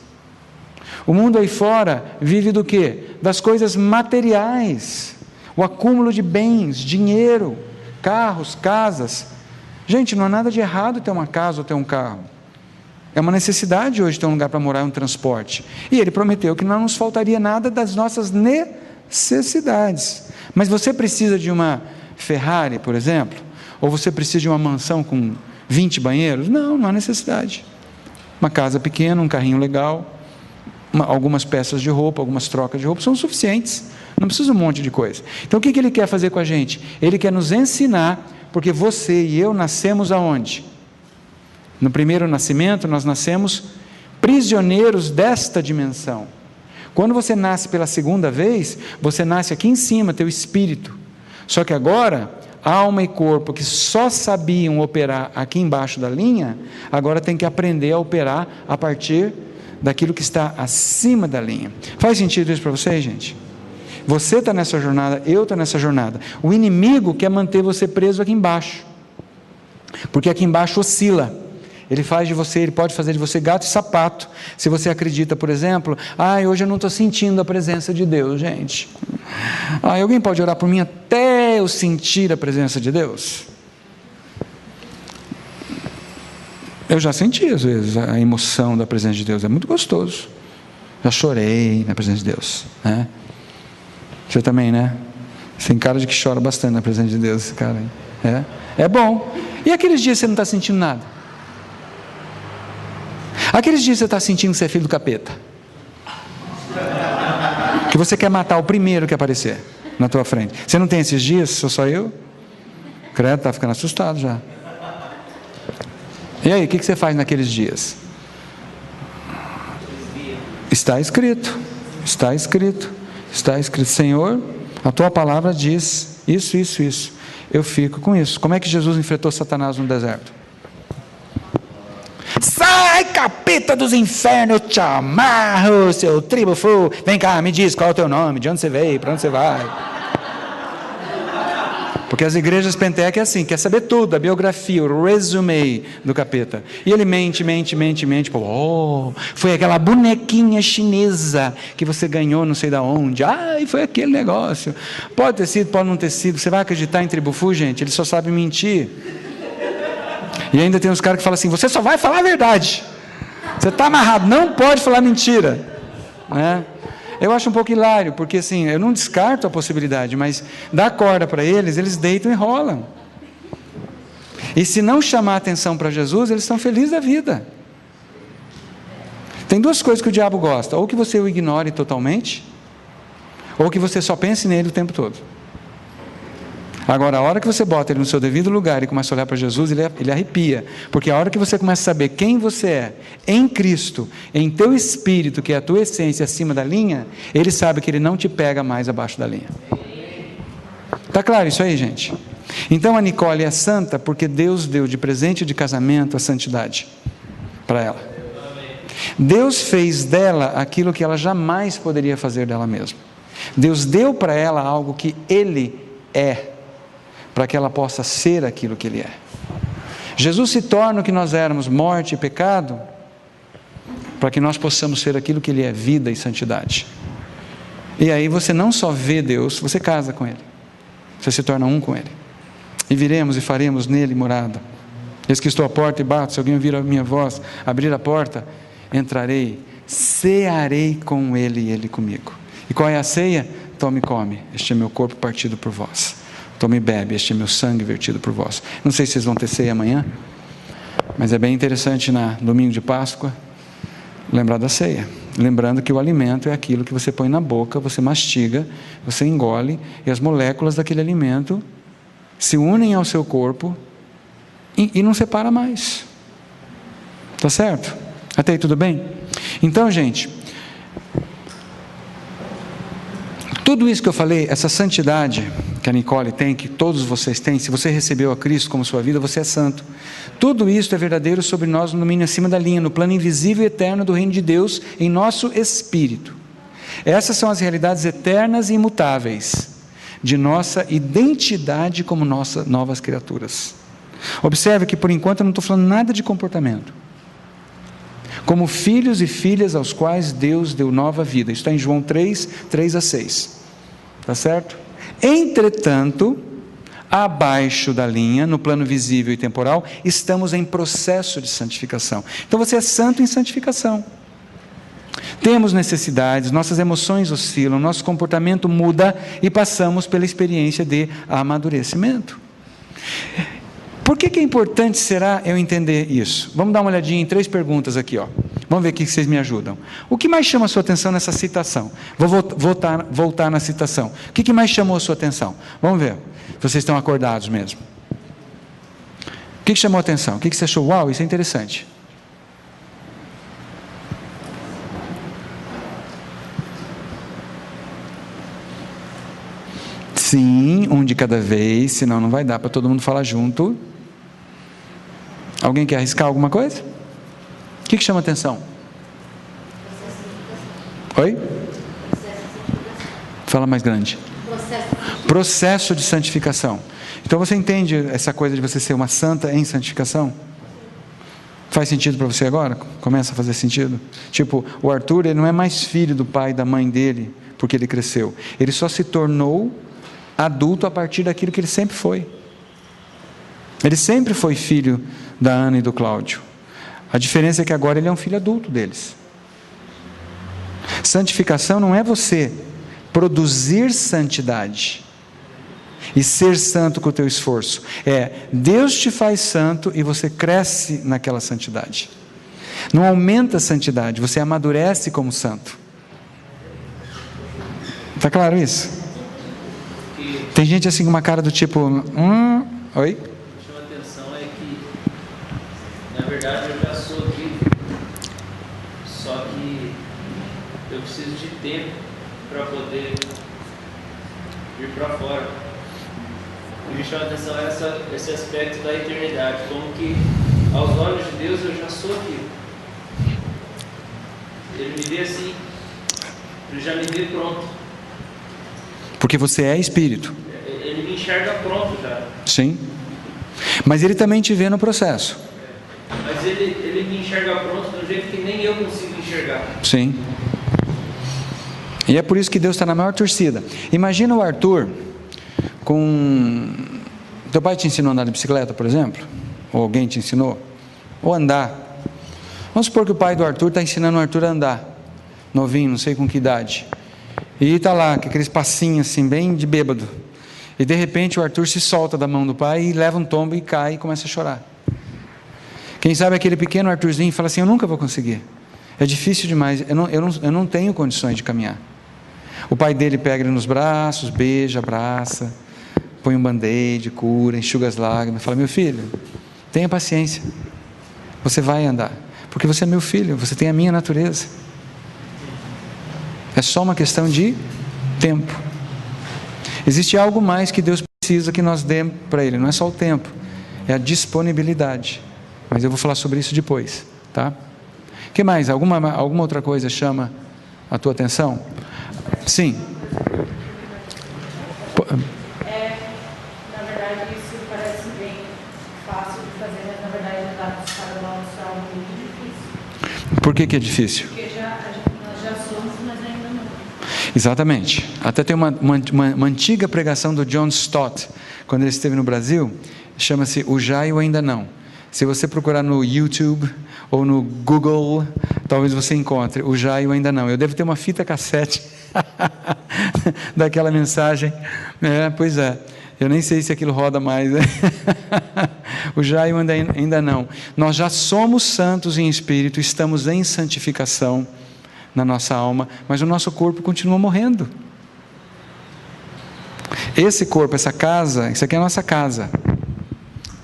O mundo aí fora vive do quê? Das coisas materiais, o acúmulo de bens, dinheiro, carros, casas. Gente, não há nada de errado ter uma casa ou ter um carro. É uma necessidade hoje ter um lugar para morar, um transporte. E ele prometeu que não nos faltaria nada das nossas necessidades. Mas você precisa de uma Ferrari, por exemplo? Ou você precisa de uma mansão com 20 banheiros? Não, não há necessidade. Uma casa pequena, um carrinho legal, algumas peças de roupa, algumas trocas de roupa são suficientes. Não precisa um monte de coisa. Então o que ele quer fazer com a gente? Ele quer nos ensinar, porque você e eu nascemos aonde? No primeiro nascimento, nós nascemos prisioneiros desta dimensão. Quando você nasce pela segunda vez, você nasce aqui em cima, teu espírito. Só que agora, alma e corpo, que só sabiam operar aqui embaixo da linha, agora tem que aprender a operar a partir daquilo que está acima da linha. Faz sentido isso para vocês, gente? Você está nessa jornada, eu estou nessa jornada. O inimigo quer manter você preso aqui embaixo, porque aqui embaixo oscila. Ele pode fazer de você gato e sapato. Se você acredita, por exemplo, hoje eu não estou sentindo a presença de Deus, gente. Alguém pode orar por mim até eu sentir a presença de Deus? Eu já senti, às vezes, a emoção da presença de Deus. É muito gostoso. Já chorei na presença de Deus, né? Você também, né? Você tem cara de que chora bastante na presença de Deus, esse cara aí. É bom. E aqueles dias que você não está sentindo nada? Aqueles dias que você está sentindo que você é filho do capeta, que você quer matar o primeiro que aparecer na tua frente. Você não tem esses dias? Sou só eu? Credo, está ficando assustado já. E aí, o que você faz naqueles dias? Está escrito, está escrito, está escrito. Senhor, a tua palavra diz isso, isso, isso. Eu fico com isso. Como é que Jesus enfrentou Satanás no deserto? Sai, capeta dos infernos, eu te amarro, seu tribo-fu. Vem cá, me diz qual é o teu nome, de onde você veio, para onde você vai. Porque as igrejas pentecostais é assim, quer saber tudo, a biografia, o resume do capeta. E ele mente. Pô, foi aquela bonequinha chinesa que você ganhou não sei da onde. Ai, foi aquele negócio. Pode ter sido, pode não ter sido. Você vai acreditar em tribo-fu, gente? Ele só sabe mentir. E ainda tem uns caras que falam assim, você só vai falar a verdade. Você está amarrado, não pode falar mentira. Né? Eu acho um pouco hilário, porque assim, eu não descarto a possibilidade, mas dá corda para eles, eles deitam e rolam. E se não chamar atenção para Jesus, eles estão felizes da vida. Tem duas coisas que o diabo gosta, ou que você o ignore totalmente, ou que você só pense nele o tempo todo. Agora, a hora que você bota ele no seu devido lugar e começa a olhar para Jesus, ele arrepia. Porque a hora que você começa a saber quem você é, em Cristo, em teu espírito, que é a tua essência acima da linha, ele sabe que ele não te pega mais abaixo da linha. Está claro isso aí, gente? Então a Nicole é santa porque Deus deu de presente de casamento a santidade para ela. Deus fez dela aquilo que ela jamais poderia fazer dela mesma. Deus deu para ela algo que Ele é, para que ela possa ser aquilo que Ele é. Jesus se torna o que nós éramos, morte e pecado, para que nós possamos ser aquilo que Ele é, vida e santidade. E aí você não só vê Deus, você casa com Ele, você se torna um com Ele, e viremos e faremos nele morada. Eis que estou à porta e bato, se alguém ouvir a minha voz, abrir a porta, entrarei, cearei com Ele e Ele comigo. E qual é a ceia? Tome e come, este é meu corpo partido por vós. Tome e bebe, este é meu sangue vertido por vós. Não sei se vocês vão ter ceia amanhã, mas é bem interessante na domingo de Páscoa, lembrar da ceia. Lembrando que o alimento é aquilo que você põe na boca, você mastiga, você engole, e as moléculas daquele alimento se unem ao seu corpo e não separa mais. Tá certo? Até aí tudo bem? Então, gente, tudo isso que eu falei, essa santidade que a Nicole tem, que todos vocês têm, se você recebeu a Cristo como sua vida, você é santo. Tudo isso é verdadeiro sobre nós no domínio acima da linha, no plano invisível e eterno do reino de Deus, em nosso espírito. Essas são as realidades eternas e imutáveis de nossa identidade como nossas novas criaturas. Observe que por enquanto eu não estou falando nada de comportamento. Como filhos e filhas aos quais Deus deu nova vida. Isso está em João 3, 3-6. Está certo? Entretanto, abaixo da linha, no plano visível e temporal, estamos em processo de santificação. Então você é santo em santificação. Temos necessidades, nossas emoções oscilam, nosso comportamento muda e passamos pela experiência de amadurecimento. Por que é importante será eu entender isso? Vamos dar uma olhadinha em 3 perguntas aqui, ó. Vamos ver aqui que vocês me ajudam. O que mais chama a sua atenção nessa citação? Vou voltar na citação. O que mais chamou a sua atenção? Vamos ver, se vocês estão acordados mesmo. O que chamou a atenção? O que você achou? Uau, isso é interessante. Sim, um de cada vez, senão não vai dar para todo mundo falar junto. Alguém quer arriscar alguma coisa? O que chama atenção? Oi? Fala mais grande. Processo de santificação. Então você entende essa coisa de você ser uma santa em santificação? Faz sentido para você agora? Começa a fazer sentido? Tipo, o Arthur, ele não é mais filho do pai e da mãe dele, porque ele cresceu. Ele só se tornou adulto a partir daquilo que ele sempre foi. Ele sempre foi filho da Ana e do Cláudio. A diferença é que agora ele é um filho adulto deles. Santificação não é você produzir santidade e ser santo com o teu esforço. É, Deus te faz santo e você cresce naquela santidade. Não aumenta a santidade, você amadurece como santo. Está claro isso? Tem gente assim com uma cara do tipo, oi? O que chama atenção é que, na verdade, eu já sou aqui, só que eu preciso de tempo para poder ir para fora. Me chama a atenção esse aspecto da eternidade, como que aos olhos de Deus eu já sou aquilo. Ele me vê assim, ele já me vê pronto. Porque você é espírito. Ele me enxerga pronto já. Sim. Mas ele também te vê no processo. Mas ele me enxerga pronto de um jeito que nem eu consigo enxergar. Sim. E é por isso que Deus está na maior torcida. Imagina o Arthur com... Teu pai te ensinou a andar de bicicleta, por exemplo? Ou alguém te ensinou? Ou andar? Vamos supor que o pai do Arthur está ensinando o Arthur a andar. Novinho, não sei com que idade. E está lá, com aqueles passinhos assim, bem de bêbado. E de repente o Arthur se solta da mão do pai e leva um tombo e cai e começa a chorar. Quem sabe aquele pequeno Arthurzinho fala assim: eu nunca vou conseguir. É difícil demais, eu não tenho condições de caminhar. O pai dele pega ele nos braços, beija, abraça, põe um band-aid, cura, enxuga as lágrimas, fala: meu filho, tenha paciência, você vai andar, porque você é meu filho, você tem a minha natureza. É só uma questão de tempo. Existe algo mais que Deus precisa que nós demos para Ele, não é só o tempo, é a disponibilidade. Mas eu vou falar sobre isso depois, tá? O que mais? Alguma outra coisa chama a tua atenção? Sim. Na verdade, isso parece bem fácil de fazer, mas na verdade andar de escada lá é algo muito difícil. Por que é difícil? Porque nós já somos, mas ainda não. Exatamente. Até tem uma antiga pregação do John Stott, quando ele esteve no Brasil, chama-se O Já e o Ainda Não. Se você procurar no YouTube ou no Google, talvez você encontre o Já e o Ainda Não. Eu devo ter uma fita cassete daquela mensagem. Pois é, eu nem sei se aquilo roda mais. O Já e o Ainda Não. Nós já somos santos em espírito, estamos em santificação na nossa alma, mas o nosso corpo continua morrendo. Esse corpo, essa casa, isso aqui é a nossa casa,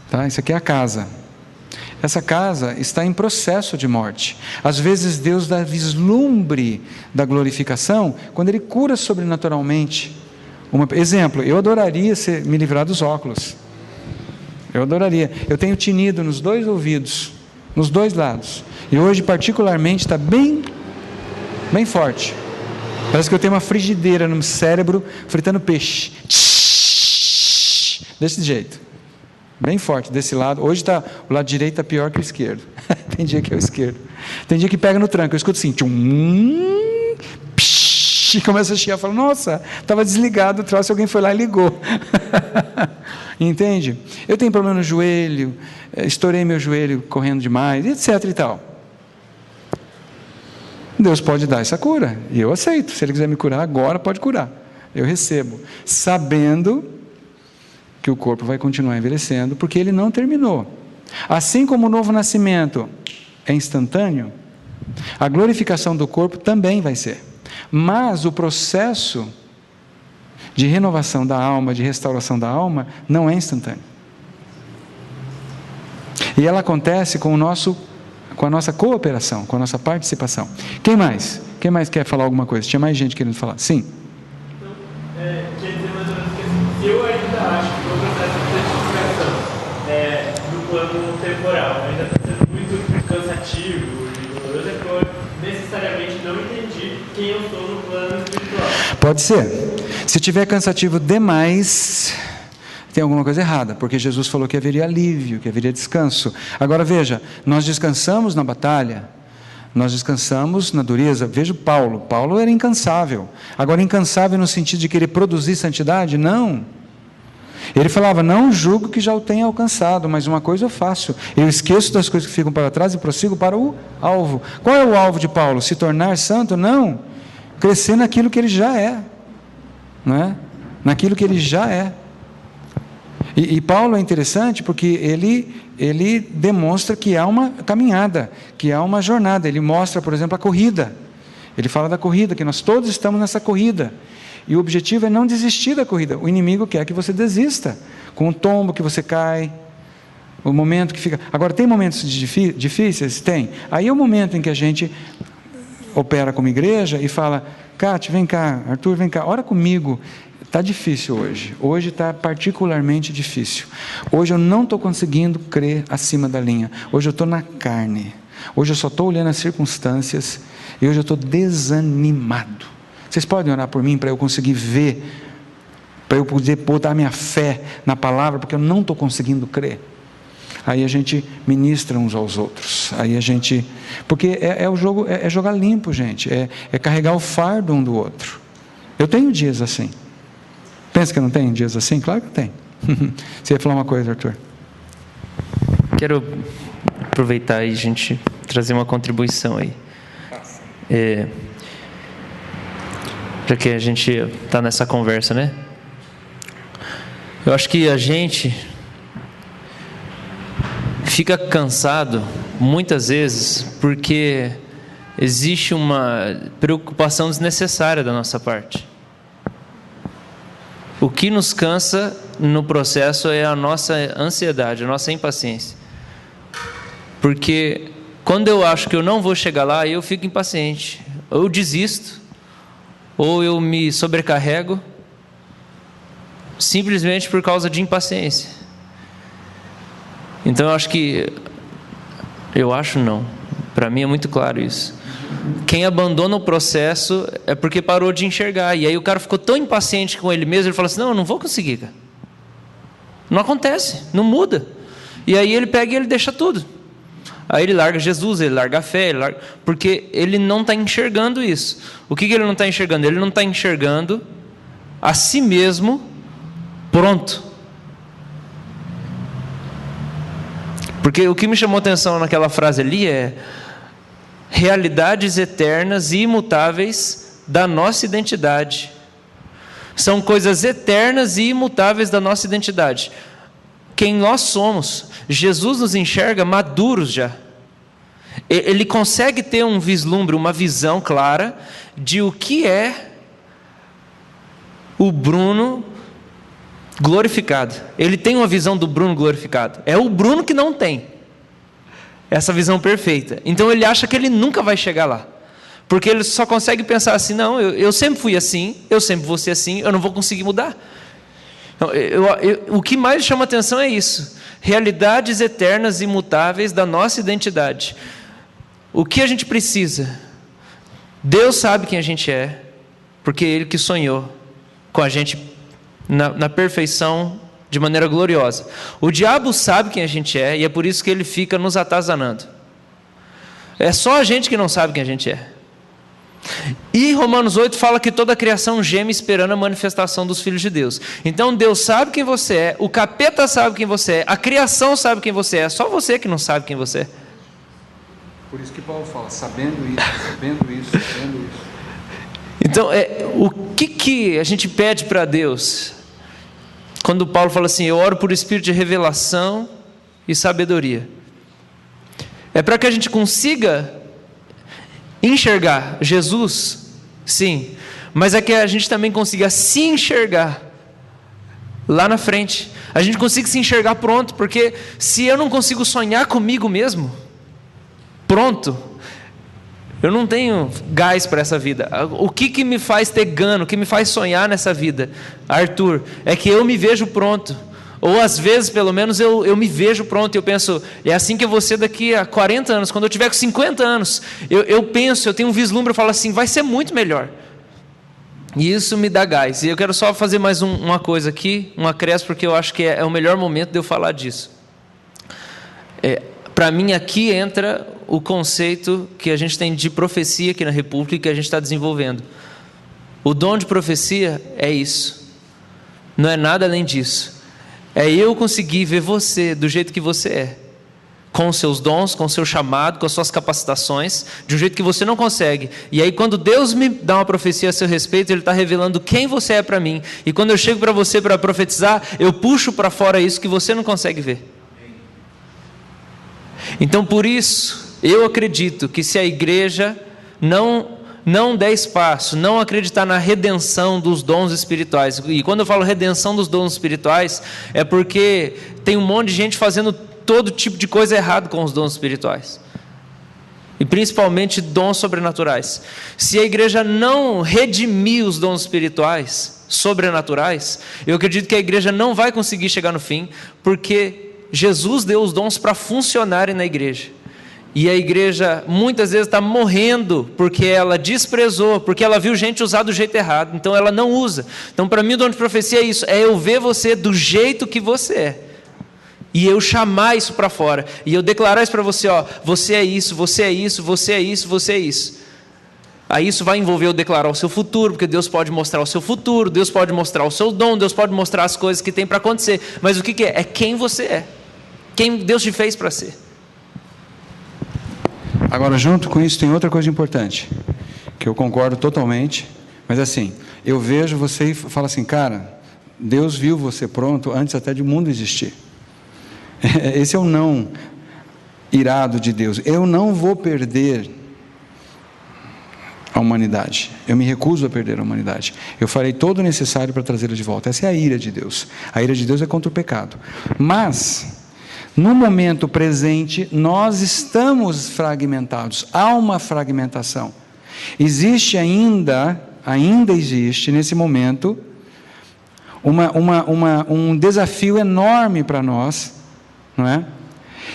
tá? Isso aqui é a casa. Essa casa está em processo de morte. Às vezes Deus dá vislumbre da glorificação quando Ele cura sobrenaturalmente. Exemplo, eu adoraria me livrar dos óculos. Eu adoraria. Eu tenho tinido nos 2 ouvidos, nos 2 lados. E hoje particularmente está bem forte. Parece que eu tenho uma frigideira no cérebro fritando peixe. Desse jeito. Bem forte, desse lado. Hoje o lado direito está pior que o esquerdo. Tem dia que é o esquerdo. Tem dia que pega no tranco. Eu escuto assim, e começa a chiar. Eu falo: nossa, estava desligado o troço, alguém foi lá e ligou. Entende? Eu tenho problema no joelho, estourei meu joelho correndo demais, etc e tal. Deus pode dar essa cura, e eu aceito. Se Ele quiser me curar agora, pode curar. Eu recebo, sabendo que o corpo vai continuar envelhecendo, porque ele não terminou. Assim como o novo nascimento é instantâneo, a glorificação do corpo também vai ser. Mas o processo de renovação da alma, de restauração da alma, não é instantâneo. E ela acontece com a nossa cooperação, com a nossa participação. Quem mais? Quem mais quer falar alguma coisa? Tinha mais gente querendo falar. Sim. Então, quer dizer mais ou menos que eu ainda acho que o processo de santificação no plano temporal ainda está sendo muito cansativo e doloroso, é que eu necessariamente não entendi quem eu sou no plano espiritual. Pode ser. Se tiver cansativo demais, tem alguma coisa errada, porque Jesus falou que haveria alívio, que haveria descanso. Agora veja, nós descansamos na batalha, nós descansamos na dureza. Veja Paulo era incansável. Agora, incansável no sentido de querer produzir santidade? Não. Ele falava: não julgo que já o tenha alcançado, mas uma coisa eu faço, eu esqueço das coisas que ficam para trás e prossigo para o alvo. Qual é o alvo de Paulo? Se tornar santo? Não, crescer naquilo que ele já é, não é? Naquilo que ele já é. E Paulo é interessante porque ele demonstra que há uma caminhada, que há uma jornada. Ele mostra, por exemplo, a corrida. Ele fala da corrida, que nós todos estamos nessa corrida. E o objetivo é não desistir da corrida. O inimigo quer que você desista. Com o tombo que você cai, o momento que fica... Agora, tem momentos difíceis? Tem. Aí é o momento em que a gente opera como igreja e fala: Cátia, vem cá, Arthur, vem cá, ora comigo. Está difícil hoje. Hoje está particularmente difícil. Hoje eu não estou conseguindo crer acima da linha. Hoje eu estou na carne. Hoje eu só estou olhando as circunstâncias e hoje eu estou desanimado. Vocês podem orar por mim para eu conseguir ver, para eu poder botar minha fé na palavra, porque eu não estou conseguindo crer. Aí a gente ministra uns aos outros. Aí a gente, porque o jogo é jogar limpo, gente. É carregar o fardo um do outro. Eu tenho dias assim. Pensa que eu não tenho dias assim? Claro que eu tenho. Você ia falar uma coisa, Arthur? Quero aproveitar e a gente trazer uma contribuição aí. Já que a gente está nessa conversa, né? Eu acho que a gente fica cansado muitas vezes porque existe uma preocupação desnecessária da nossa parte. O que nos cansa no processo é a nossa ansiedade, a nossa impaciência. Porque quando eu acho que eu não vou chegar lá, eu fico impaciente. Ou eu desisto, ou eu me sobrecarrego, simplesmente por causa de impaciência. Então para mim é muito claro isso. Quem abandona o processo é porque parou de enxergar. E aí o cara ficou tão impaciente com ele mesmo, ele falou assim: não, eu não vou conseguir, cara. Não acontece, não muda. E aí ele pega e ele deixa tudo. Aí ele larga Jesus, ele larga a fé, porque ele não está enxergando isso. O que ele não está enxergando? Ele não está enxergando a si mesmo pronto. Porque o que me chamou a atenção naquela frase ali é: realidades eternas e imutáveis da nossa identidade. São coisas eternas e imutáveis da nossa identidade. Quem nós somos. Jesus nos enxerga maduros já. Ele consegue ter um vislumbre, uma visão clara de o que é o Bruno glorificado. Ele tem uma visão do Bruno glorificado. É o Bruno que não tem essa visão perfeita. Então ele acha que ele nunca vai chegar lá. Porque ele só consegue pensar assim: não, eu sempre fui assim, eu sempre vou ser assim, eu não vou conseguir mudar. Então, o que mais chama atenção é isso: realidades eternas e imutáveis da nossa identidade. O que a gente precisa? Deus sabe quem a gente é, porque Ele que sonhou com a gente na perfeição, de maneira gloriosa. O diabo sabe quem a gente é, e é por isso que ele fica nos atazanando. É só a gente que não sabe quem a gente é. E Romanos 8 fala que toda a criação geme esperando a manifestação dos filhos de Deus. Então Deus sabe quem você é, o capeta sabe quem você é, a criação sabe quem você é, só você que não sabe quem você é. Por isso que Paulo fala: sabendo isso. Então, o que a gente pede para Deus? Quando Paulo fala assim: eu oro por espírito de revelação e sabedoria. É para que a gente consiga enxergar Jesus, sim, mas é que a gente também consiga se enxergar lá na frente. A gente consiga se enxergar pronto, porque se eu não consigo sonhar comigo mesmo, pronto, eu não tenho gás para essa vida. O que me faz ter gano, o que me faz sonhar nessa vida, Arthur, é que eu me vejo pronto. Ou às vezes, pelo menos, eu me vejo pronto. Eu penso: é assim que eu vou ser daqui a 40 anos. Quando eu tiver com 50 anos, eu penso, eu tenho um vislumbre, eu falo assim: vai ser muito melhor. E isso me dá gás. E eu quero só fazer mais uma coisa aqui, um acréscimo, porque eu acho que é o melhor momento de eu falar disso. Para mim, aqui entra o conceito que a gente tem de profecia aqui na República, que a gente está desenvolvendo. O dom de profecia é isso. Não é nada além disso. É eu conseguir ver você do jeito que você é, com os seus dons, com o seu chamado, com as suas capacitações, de um jeito que você não consegue. E aí, quando Deus me dá uma profecia a seu respeito, Ele está revelando quem você é para mim. E quando eu chego para você para profetizar, eu puxo para fora isso que você não consegue ver. Então, por isso, eu acredito que se a igreja não der espaço, não acreditar na redenção dos dons espirituais, e quando eu falo redenção dos dons espirituais, é porque tem um monte de gente fazendo todo tipo de coisa errada com os dons espirituais. E principalmente dons sobrenaturais. Se a igreja não redimir os dons espirituais, sobrenaturais, eu acredito que a igreja não vai conseguir chegar no fim, porque Jesus deu os dons para funcionarem na igreja. E a igreja muitas vezes está morrendo porque ela desprezou, porque ela viu gente usar do jeito errado, então ela não usa. Então para mim o dom de profecia é isso, é eu ver você do jeito que você é. E eu chamar isso para fora, e eu declarar isso para você, ó, você é isso, você é isso, você é isso, você é isso. Aí isso vai envolver eu declarar o seu futuro, porque Deus pode mostrar o seu futuro, Deus pode mostrar o seu dom, Deus pode mostrar as coisas que tem para acontecer. Mas o que é? É quem você é, quem Deus te fez para ser. Agora, junto com isso, tem outra coisa importante, que eu concordo totalmente, mas assim, eu vejo você e falo assim, cara, Deus viu você pronto antes até de o mundo existir. Esse é o não irado de Deus. Eu não vou perder a humanidade. Eu me recuso a perder a humanidade. Eu farei todo o necessário para trazê-la de volta. Essa é a ira de Deus. A ira de Deus é contra o pecado. Mas, no momento presente, nós estamos fragmentados. Há uma fragmentação. Existe ainda existe nesse momento, um desafio enorme para nós, não é?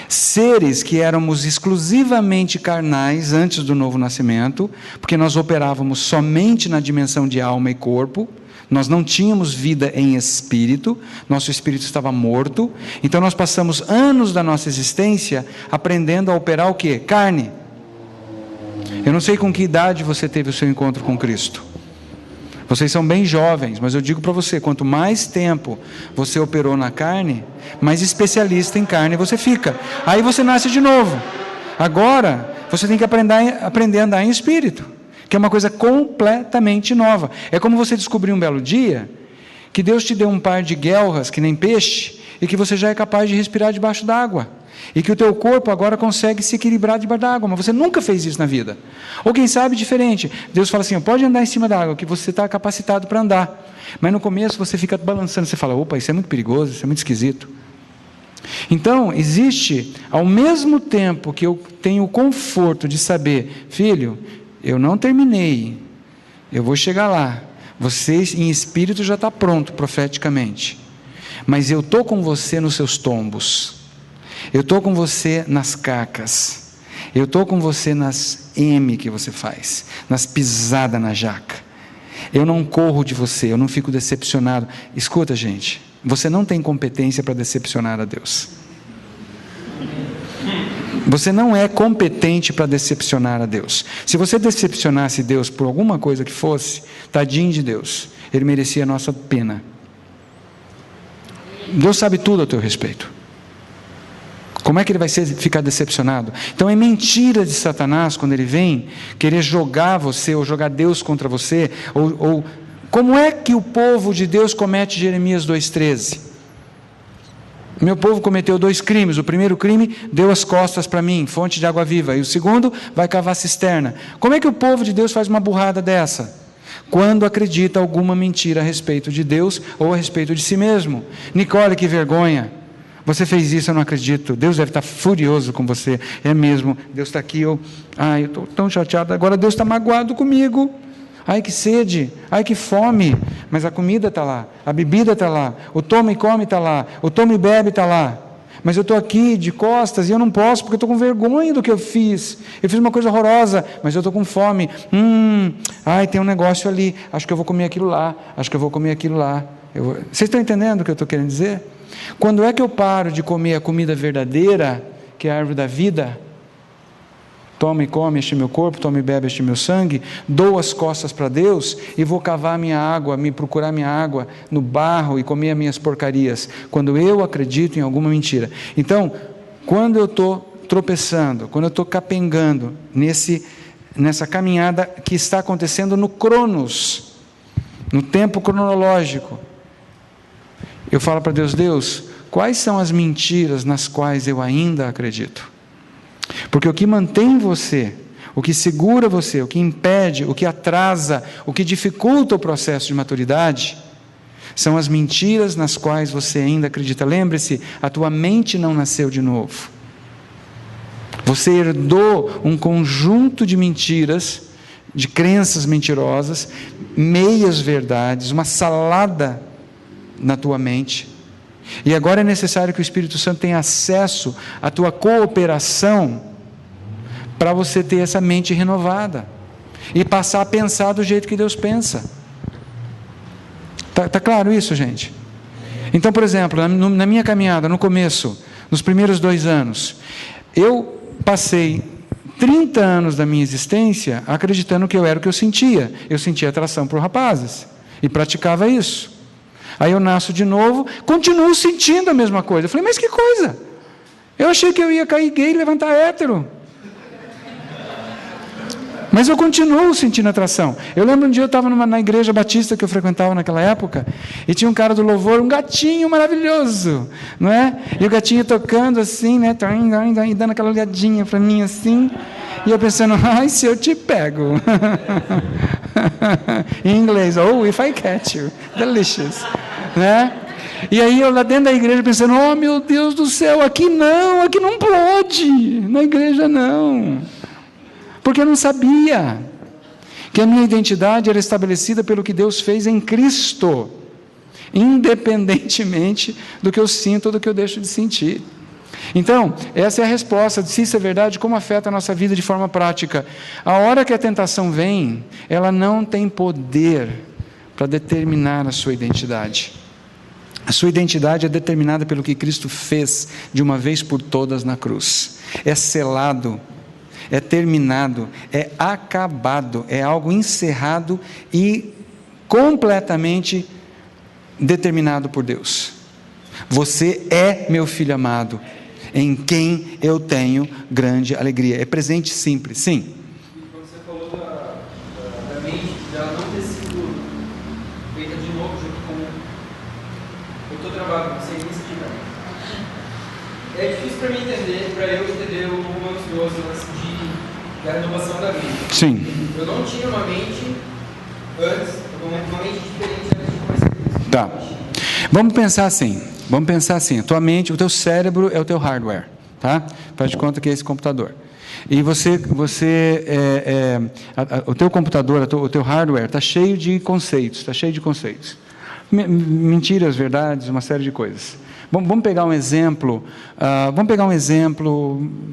Seres que éramos exclusivamente carnais antes do novo nascimento, porque nós operávamos somente na dimensão de alma e corpo, nós não tínhamos vida em espírito, nosso espírito estava morto, então nós passamos anos da nossa existência aprendendo a operar o quê? Carne. Eu não sei com que idade você teve o seu encontro com Cristo. Vocês são bem jovens, mas eu digo para você, quanto mais tempo você operou na carne, mais especialista em carne você fica. Aí você nasce de novo. Agora, você tem que aprender a andar em espírito, que é uma coisa completamente nova. É como você descobrir um belo dia, que Deus te deu um par de guelras, que nem peixe, e que você já é capaz de respirar debaixo d'água. E que o teu corpo agora consegue se equilibrar debaixo da água, mas você nunca fez isso na vida. Ou quem sabe diferente, Deus fala assim, pode andar em cima da água, que você está capacitado para andar. Mas no começo você fica balançando, você fala, opa, isso é muito perigoso, isso é muito esquisito. Então, existe, ao mesmo tempo que eu tenho o conforto de saber, filho, eu não terminei, eu vou chegar lá, você em espírito já está pronto profeticamente, mas eu estou com você nos seus tombos. Eu estou com você nas cacas, eu estou com você nas M que você faz, nas pisadas na jaca. Eu não corro de você, eu não fico decepcionado. Escuta, gente, você não tem competência para decepcionar a Deus. Você não é competente para decepcionar a Deus. Se você decepcionasse Deus por alguma coisa que fosse, tadinho de Deus, Ele merecia a nossa pena. Deus sabe tudo a teu respeito. Como é que ele vai ficar decepcionado? Então é mentira de Satanás quando ele vem querer jogar você, ou jogar Deus contra você, ou como é que o povo de Deus comete Jeremias 2,13? Meu povo cometeu 2 crimes, o primeiro crime, deu as costas para mim, fonte de água viva, e o segundo, vai cavar cisterna. Como é que o povo de Deus faz uma burrada dessa? Quando acredita alguma mentira a respeito de Deus, ou a respeito de si mesmo. Nicole, que vergonha! Você fez isso, eu não acredito. Deus deve estar furioso com você. É mesmo, Deus está aqui, eu estou tão chateado. Agora Deus está magoado comigo. Ai, que sede, ai, que fome. Mas a comida está lá, a bebida está lá, o toma e come está lá, o toma e bebe está lá. Mas eu estou aqui de costas e eu não posso porque eu estou com vergonha do que eu fiz. Eu fiz uma coisa horrorosa, mas eu estou com fome. Tem um negócio ali, acho que eu vou comer aquilo lá, acho que eu vou comer aquilo lá. Vocês estão entendendo o que eu estou querendo dizer? Quando é que eu paro de comer a comida verdadeira, que é a árvore da vida? Toma e come este meu corpo, toma e bebe este meu sangue, dou as costas para Deus e vou cavar minha água, procurar minha água no barro e comer as minhas porcarias, quando eu acredito em alguma mentira. Então, quando eu estou tropeçando, quando eu estou capengando nessa caminhada que está acontecendo no Cronos, no tempo cronológico, eu falo para Deus, Deus, quais são as mentiras nas quais eu ainda acredito? Porque o que mantém você, o que segura você, o que impede, o que atrasa, o que dificulta o processo de maturidade, são as mentiras nas quais você ainda acredita. Lembre-se, a tua mente não nasceu de novo. Você herdou um conjunto de mentiras, de crenças mentirosas, meias verdades, uma salada na tua mente. E agora é necessário que o Espírito Santo tenha acesso à tua cooperação para você ter essa mente renovada e passar a pensar do jeito que Deus pensa. Tá claro isso, gente? Então, por exemplo, na minha caminhada, no começo, nos primeiros 2 anos, eu passei 30 anos da minha existência acreditando que eu era o que eu sentia. Eu sentia atração por rapazes e praticava isso. Aí eu nasço de novo, continuo sentindo a mesma coisa. Eu falei, mas que coisa? Eu achei que eu ia cair gay e levantar hétero. Mas eu continuo sentindo atração. Eu lembro um dia eu estava na igreja batista que eu frequentava naquela época, e tinha um cara do louvor, um gatinho maravilhoso, não é? E o gatinho tocando assim, né? E dando aquela olhadinha para mim assim, e eu pensando, ai, se eu te pego. Em inglês, oh, if I catch you, delicious, né? E aí eu lá dentro da igreja pensando, oh meu Deus do céu, aqui não pode, na igreja não. Porque eu não sabia que a minha identidade era estabelecida pelo que Deus fez em Cristo, independentemente do que eu sinto ou do que eu deixo de sentir. Então, essa é a resposta. Se isso é verdade, como afeta a nossa vida de forma prática? A hora que a tentação vem, ela não tem poder para determinar a sua identidade. A sua identidade é determinada pelo que Cristo fez de uma vez por todas na cruz. É selado, é terminado, é acabado, é algo encerrado e completamente determinado por Deus. Você é meu filho amado, em quem eu tenho grande alegria. É presente simples, sim. Quando você falou da mente, dela não ter sido feita de novo junto com o teu trabalho, não sei nem explicar. É difícil para mim entender, para eu entender o Romanos 12, da renovação da mente. Sim. Eu não tinha uma mente antes, uma mente diferente antes de conhecer isso. Tá. Vamos pensar assim, a tua mente, o teu cérebro é o teu hardware, tá? Faz de conta que é esse computador. E o teu computador, o teu hardware está cheio de conceitos, mentiras, verdades, uma série de coisas. Vamos pegar um exemplo,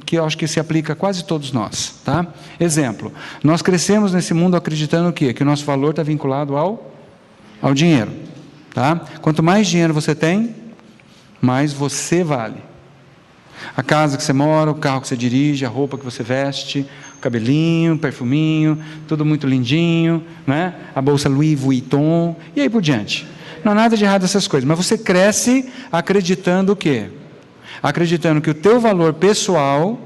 que eu acho que se aplica a quase todos nós, tá? Exemplo, nós crescemos nesse mundo acreditando o quê? Que o nosso valor está vinculado ao dinheiro, tá? Quanto mais dinheiro você tem, mais você vale. A casa que você mora, o carro que você dirige, a roupa que você veste, o cabelinho, o perfuminho, tudo muito lindinho, né? A bolsa Louis Vuitton, e aí por diante. Não há nada de errado nessas coisas, mas você cresce acreditando o quê? Acreditando que o teu valor pessoal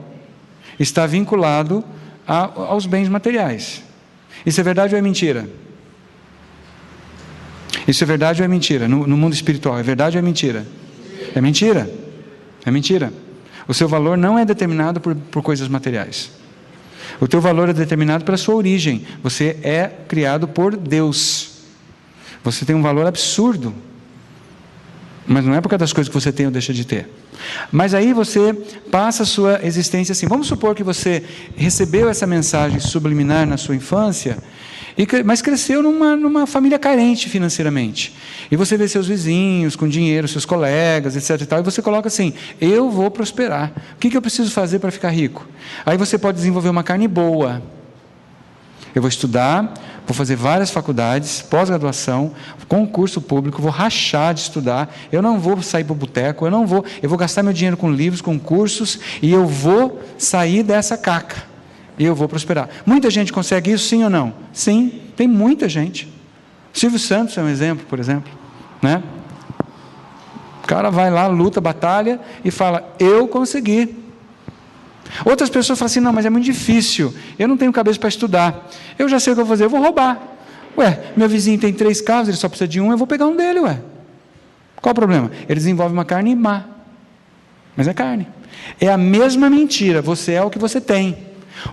está vinculado aos bens materiais. Isso é verdade ou é mentira? Isso é verdade ou é mentira? No mundo espiritual, é verdade ou é mentira? É mentira. É mentira. O seu valor não é determinado por coisas materiais. O teu valor é determinado pela sua origem. Você é criado por Deus. Você tem um valor absurdo, mas não é por causa das coisas que você tem ou deixa de ter. Mas aí você passa a sua existência assim. Vamos supor que você recebeu essa mensagem subliminar na sua infância, mas cresceu numa família carente financeiramente. E você vê seus vizinhos com dinheiro, seus colegas, etc. e tal, e você coloca assim, eu vou prosperar. O que eu preciso fazer para ficar rico? Aí você pode desenvolver uma carne boa. Eu vou estudar, vou fazer várias faculdades, pós-graduação, concurso público, vou rachar de estudar, eu não vou sair para o boteco, eu vou gastar meu dinheiro com livros, com cursos, e eu vou sair dessa caca, e eu vou prosperar. Muita gente consegue isso, sim ou não? Sim, tem muita gente. Silvio Santos é um exemplo, por exemplo, né? O cara vai lá, luta, batalha, e fala, eu consegui. Outras pessoas falam assim, não, mas é muito difícil, eu não tenho cabeça para estudar, eu já sei o que eu vou fazer, eu vou roubar. Meu vizinho tem 3 carros, ele só precisa de um, eu vou pegar um dele, Qual o problema? Ele desenvolve uma carne má, mas é carne. É a mesma mentira, você é o que você tem.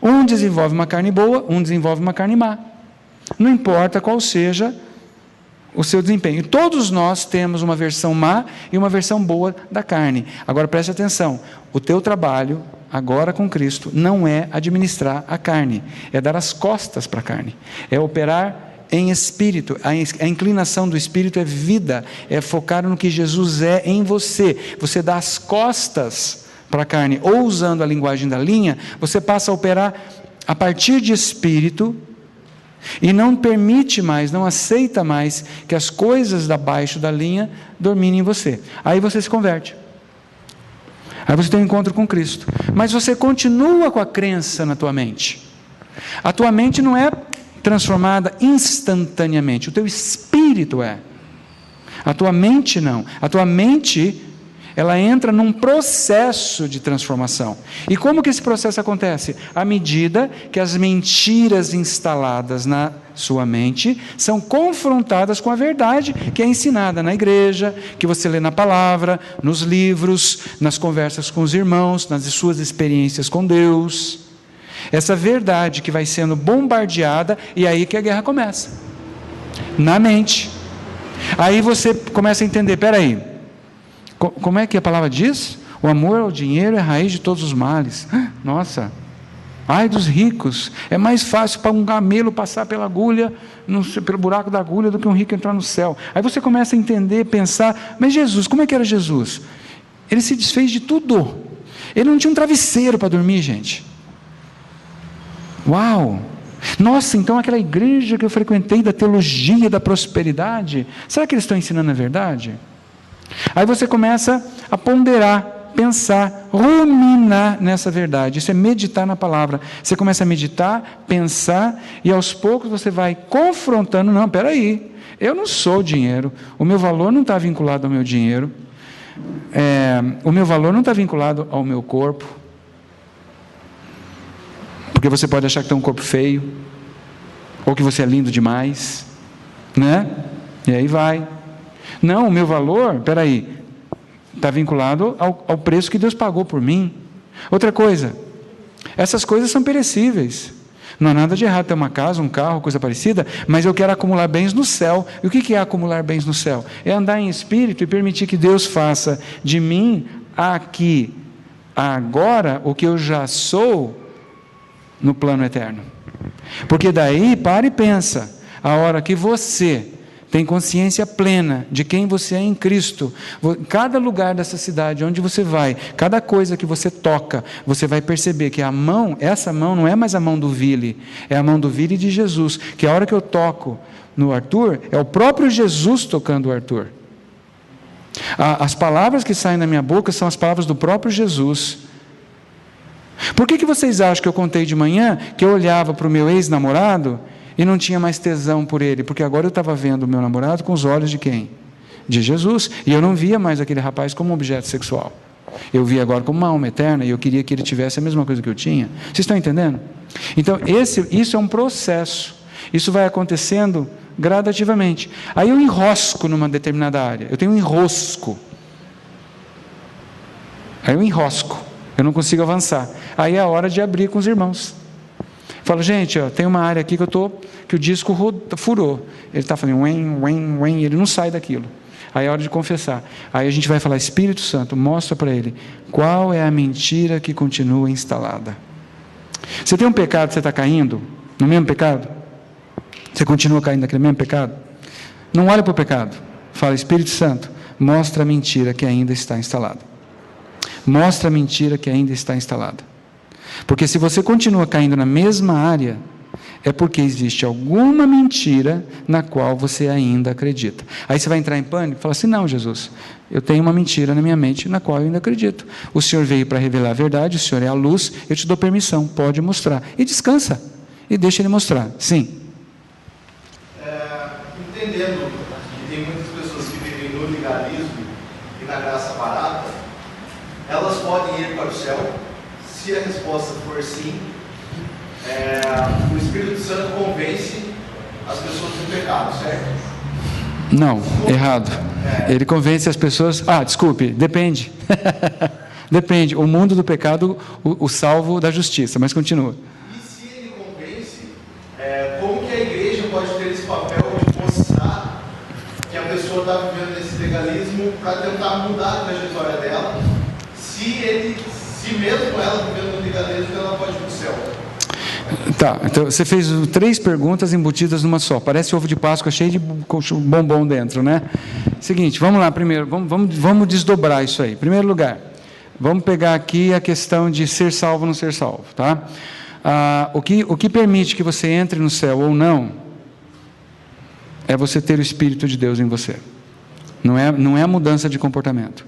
Um desenvolve uma carne boa, um desenvolve uma carne má. Não importa qual seja o seu desempenho. Todos nós temos uma versão má e uma versão boa da carne. Agora preste atenção, o teu trabalho, agora com Cristo, não é administrar a carne, é dar as costas para a carne, é operar em espírito. A inclinação do espírito é vida, é focar no que Jesus é em você. Você dá as costas para a carne, ou usando a linguagem da linha, você passa a operar a partir de espírito, e não permite mais, não aceita mais que as coisas abaixo da linha dominem você. Aí você se converte. Aí você tem um encontro com Cristo. Mas você continua com a crença na tua mente. A tua mente não é transformada instantaneamente. O teu espírito é. A tua mente não. A tua mente, ela entra num processo de transformação. E como que esse processo acontece? À medida que as mentiras instaladas na sua mente são confrontadas com a verdade que é ensinada na igreja, que você lê na palavra, nos livros, nas conversas com os irmãos, nas suas experiências com Deus. Essa verdade que vai sendo bombardeada, e aí que a guerra começa. Na mente. Aí você começa a entender, peraí, como é que a palavra diz? O amor ao dinheiro é a raiz de todos os males. Nossa, ai dos ricos, é mais fácil para um camelo passar pela agulha, pelo buraco da agulha, do que um rico entrar no céu. Aí você começa a entender, pensar, mas Jesus, como é que era Jesus? Ele se desfez de tudo. Ele não tinha um travesseiro para dormir, gente. Uau! Nossa, então aquela igreja que eu frequentei da teologia da prosperidade, será que eles estão ensinando a verdade? Aí você começa a ponderar, pensar, ruminar nessa verdade. Isso é meditar na palavra. Você começa a meditar, pensar, e aos poucos você vai confrontando. Não, peraí, eu não sou dinheiro, o meu valor não está vinculado ao meu dinheiro, o meu valor não está vinculado ao meu corpo, porque você pode achar que tem um corpo feio, ou que você é lindo demais, né? E aí vai. Não, o meu valor, peraí, está vinculado ao preço que Deus pagou por mim. Outra coisa, essas coisas são perecíveis. Não há nada de errado ter uma casa, um carro, coisa parecida, mas eu quero acumular bens no céu. E o que é acumular bens no céu? É andar em espírito e permitir que Deus faça de mim aqui, agora, o que eu já sou no plano eterno. Porque daí, para e pensa, a hora que você tem consciência plena de quem você é em Cristo, cada lugar dessa cidade, onde você vai, cada coisa que você toca, você vai perceber que essa mão não é mais a mão do Vili, é a mão do Vili de Jesus, que a hora que eu toco no Arthur, é o próprio Jesus tocando o Arthur. As palavras que saem da minha boca são as palavras do próprio Jesus. Por que vocês acham que eu contei de manhã, que eu olhava para o meu ex-namorado e não tinha mais tesão por ele? Porque agora eu estava vendo o meu namorado com os olhos de quem? De Jesus. E eu não via mais aquele rapaz como um objeto sexual. Eu via agora como uma alma eterna, e eu queria que ele tivesse a mesma coisa que eu tinha. Vocês estão entendendo? Então, isso é um processo. Isso vai acontecendo gradativamente. Aí eu enrosco numa determinada área. Eu tenho um enrosco. Aí eu enrosco. Eu não consigo avançar. Aí é a hora de abrir com os irmãos. Falo, gente, tem uma área aqui que o disco furou. Ele está falando, e ele não sai daquilo. Aí é hora de confessar. Aí a gente vai falar, Espírito Santo, mostra para ele qual é a mentira que continua instalada. Você tem um pecado, você está caindo no mesmo pecado? Você continua caindo naquele mesmo pecado? Não olha para o pecado. Fala, Espírito Santo, mostra a mentira que ainda está instalada. Mostra a mentira que ainda está instalada. Porque se você continua caindo na mesma área, é porque existe alguma mentira na qual você ainda acredita. Aí você vai entrar em pânico e falar assim, não, Jesus, eu tenho uma mentira na minha mente na qual eu ainda acredito. O Senhor veio para revelar a verdade, o Senhor é a luz, eu te dou permissão, pode mostrar. E descansa, e deixa Ele mostrar. Sim. Entendendo que tem muitas pessoas que vivem no legalismo e na graça barata, elas podem ir para o céu, se a resposta for sim, o Espírito Santo convence as pessoas do pecado, certo? Não, errado. Ele convence as pessoas... desculpe, depende. Depende, o mundo do pecado, o salvo da justiça, mas continua. E se ele convence, como que a igreja pode ter esse papel de mostrar que a pessoa está vivendo nesse legalismo para tentar mudar a trajetória dela, se se mesmo ela vivendo no legalismo, ela pode ir para o céu. Tá, então você fez 3 perguntas embutidas numa só. Parece ovo de Páscoa cheio de bombom dentro, né? Seguinte, vamos lá primeiro, vamos desdobrar isso aí. Em primeiro lugar, vamos pegar aqui a questão de ser salvo ou não ser salvo, tá? O que permite que você entre no céu ou não é você ter o Espírito de Deus em você. Não é a mudança de comportamento.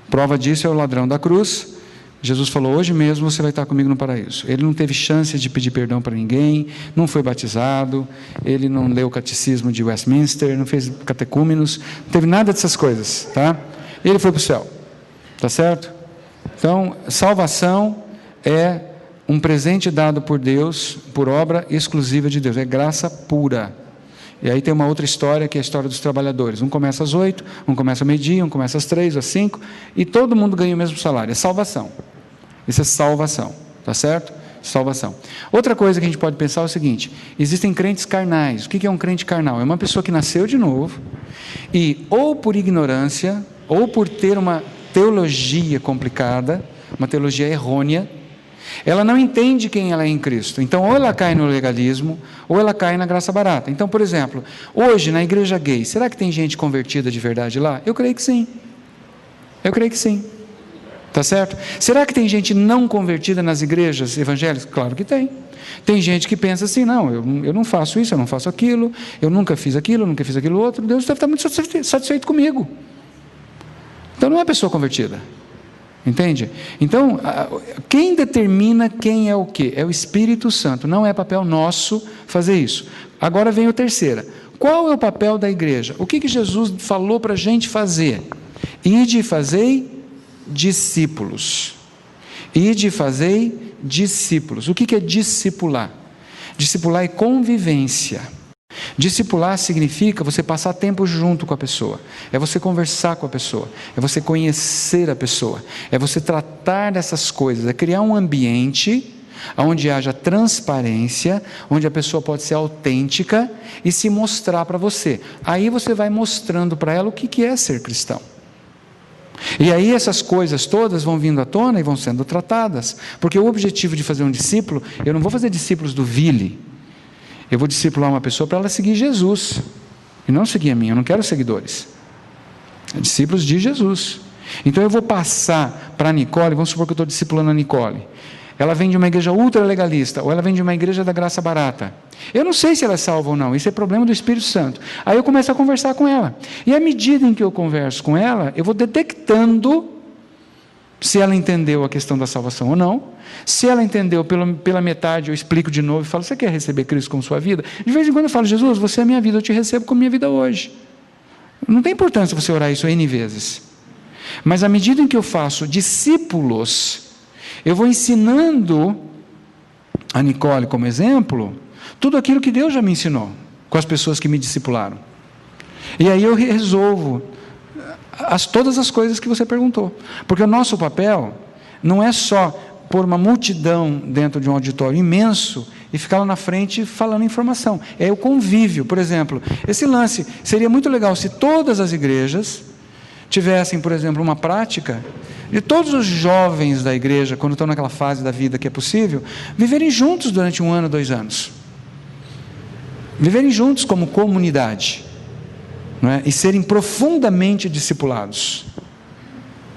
Prova disso é o ladrão da cruz. Jesus falou, hoje mesmo você vai estar comigo no paraíso. Ele não teve chance de pedir perdão para ninguém, não foi batizado, ele não leu o catecismo de Westminster, não fez catecúmenos, não teve nada dessas coisas, tá? Ele foi para o céu, tá certo? Então, salvação é um presente dado por Deus, por obra exclusiva de Deus, é graça pura. E aí tem uma outra história, que é a história dos trabalhadores. Um começa às 8, um começa ao meio-dia, um começa às 3, às 5, e todo mundo ganha o mesmo salário. É salvação. Isso é salvação, tá certo? Salvação. Outra coisa que a gente pode pensar é o seguinte: existem crentes carnais. O que é um crente carnal? É uma pessoa que nasceu de novo e, ou por ignorância, ou por ter uma teologia complicada, uma teologia errônea, ela não entende quem ela é em Cristo. Então, ou ela cai no legalismo, ou ela cai na graça barata. Então, por exemplo, hoje na igreja gay, será que tem gente convertida de verdade lá? Eu creio que sim. Eu creio que sim. Tá certo? Será que tem gente não convertida nas igrejas evangélicas? Claro que tem. Tem gente que pensa assim, não, eu não faço isso, eu não faço aquilo, eu nunca fiz aquilo, nunca fiz aquilo outro, Deus deve estar muito satisfeito comigo. Então, não é pessoa convertida. Entende? Então, quem determina quem é o quê? É o Espírito Santo, não é papel nosso fazer isso. Agora vem a terceira. Qual é o papel da igreja? O que Jesus falou para a gente fazer? Ide e fazei discípulos. Ide e fazei discípulos. O que é discipular? Discipular é convivência. Discipular significa você passar tempo junto com a pessoa, é você conversar com a pessoa, é você conhecer a pessoa, é você tratar dessas coisas, é criar um ambiente onde haja transparência, onde a pessoa pode ser autêntica e se mostrar para você. Aí você vai mostrando para ela o que é ser cristão. E aí essas coisas todas vão vindo à tona e vão sendo tratadas, porque o objetivo de fazer um discípulo, eu não vou fazer discípulos do Ville. Eu vou discipular uma pessoa para ela seguir Jesus, e não seguir a mim. Eu não quero seguidores, discípulos de Jesus. Então eu vou passar para a Nicole, vamos supor que eu estou discipulando a Nicole, ela vem de uma igreja ultra legalista, ou ela vem de uma igreja da graça barata, eu não sei se ela é salva ou não, isso é problema do Espírito Santo. Aí eu começo a conversar com ela, e à medida em que eu converso com ela, eu vou detectando se ela entendeu a questão da salvação ou não. Se ela entendeu pela metade, eu explico de novo e falo, você quer receber Cristo como sua vida? De vez em quando eu falo, Jesus, você é a minha vida, eu te recebo como minha vida hoje. Não tem importância você orar isso N vezes. Mas à medida em que eu faço discípulos, eu vou ensinando a Nicole como exemplo, tudo aquilo que Deus já me ensinou, com as pessoas que me discipularam. E aí eu resolvo todas as coisas que você perguntou. Porque o nosso papel não é só pôr uma multidão dentro de um auditório imenso e ficar lá na frente falando informação. É o convívio. Por exemplo, esse lance, seria muito legal se todas as igrejas tivessem, por exemplo, uma prática de todos os jovens da igreja, quando estão naquela fase da vida que é possível, viverem juntos durante 1 ano, 2 anos. Viverem juntos como comunidade. Não é? E serem profundamente discipulados.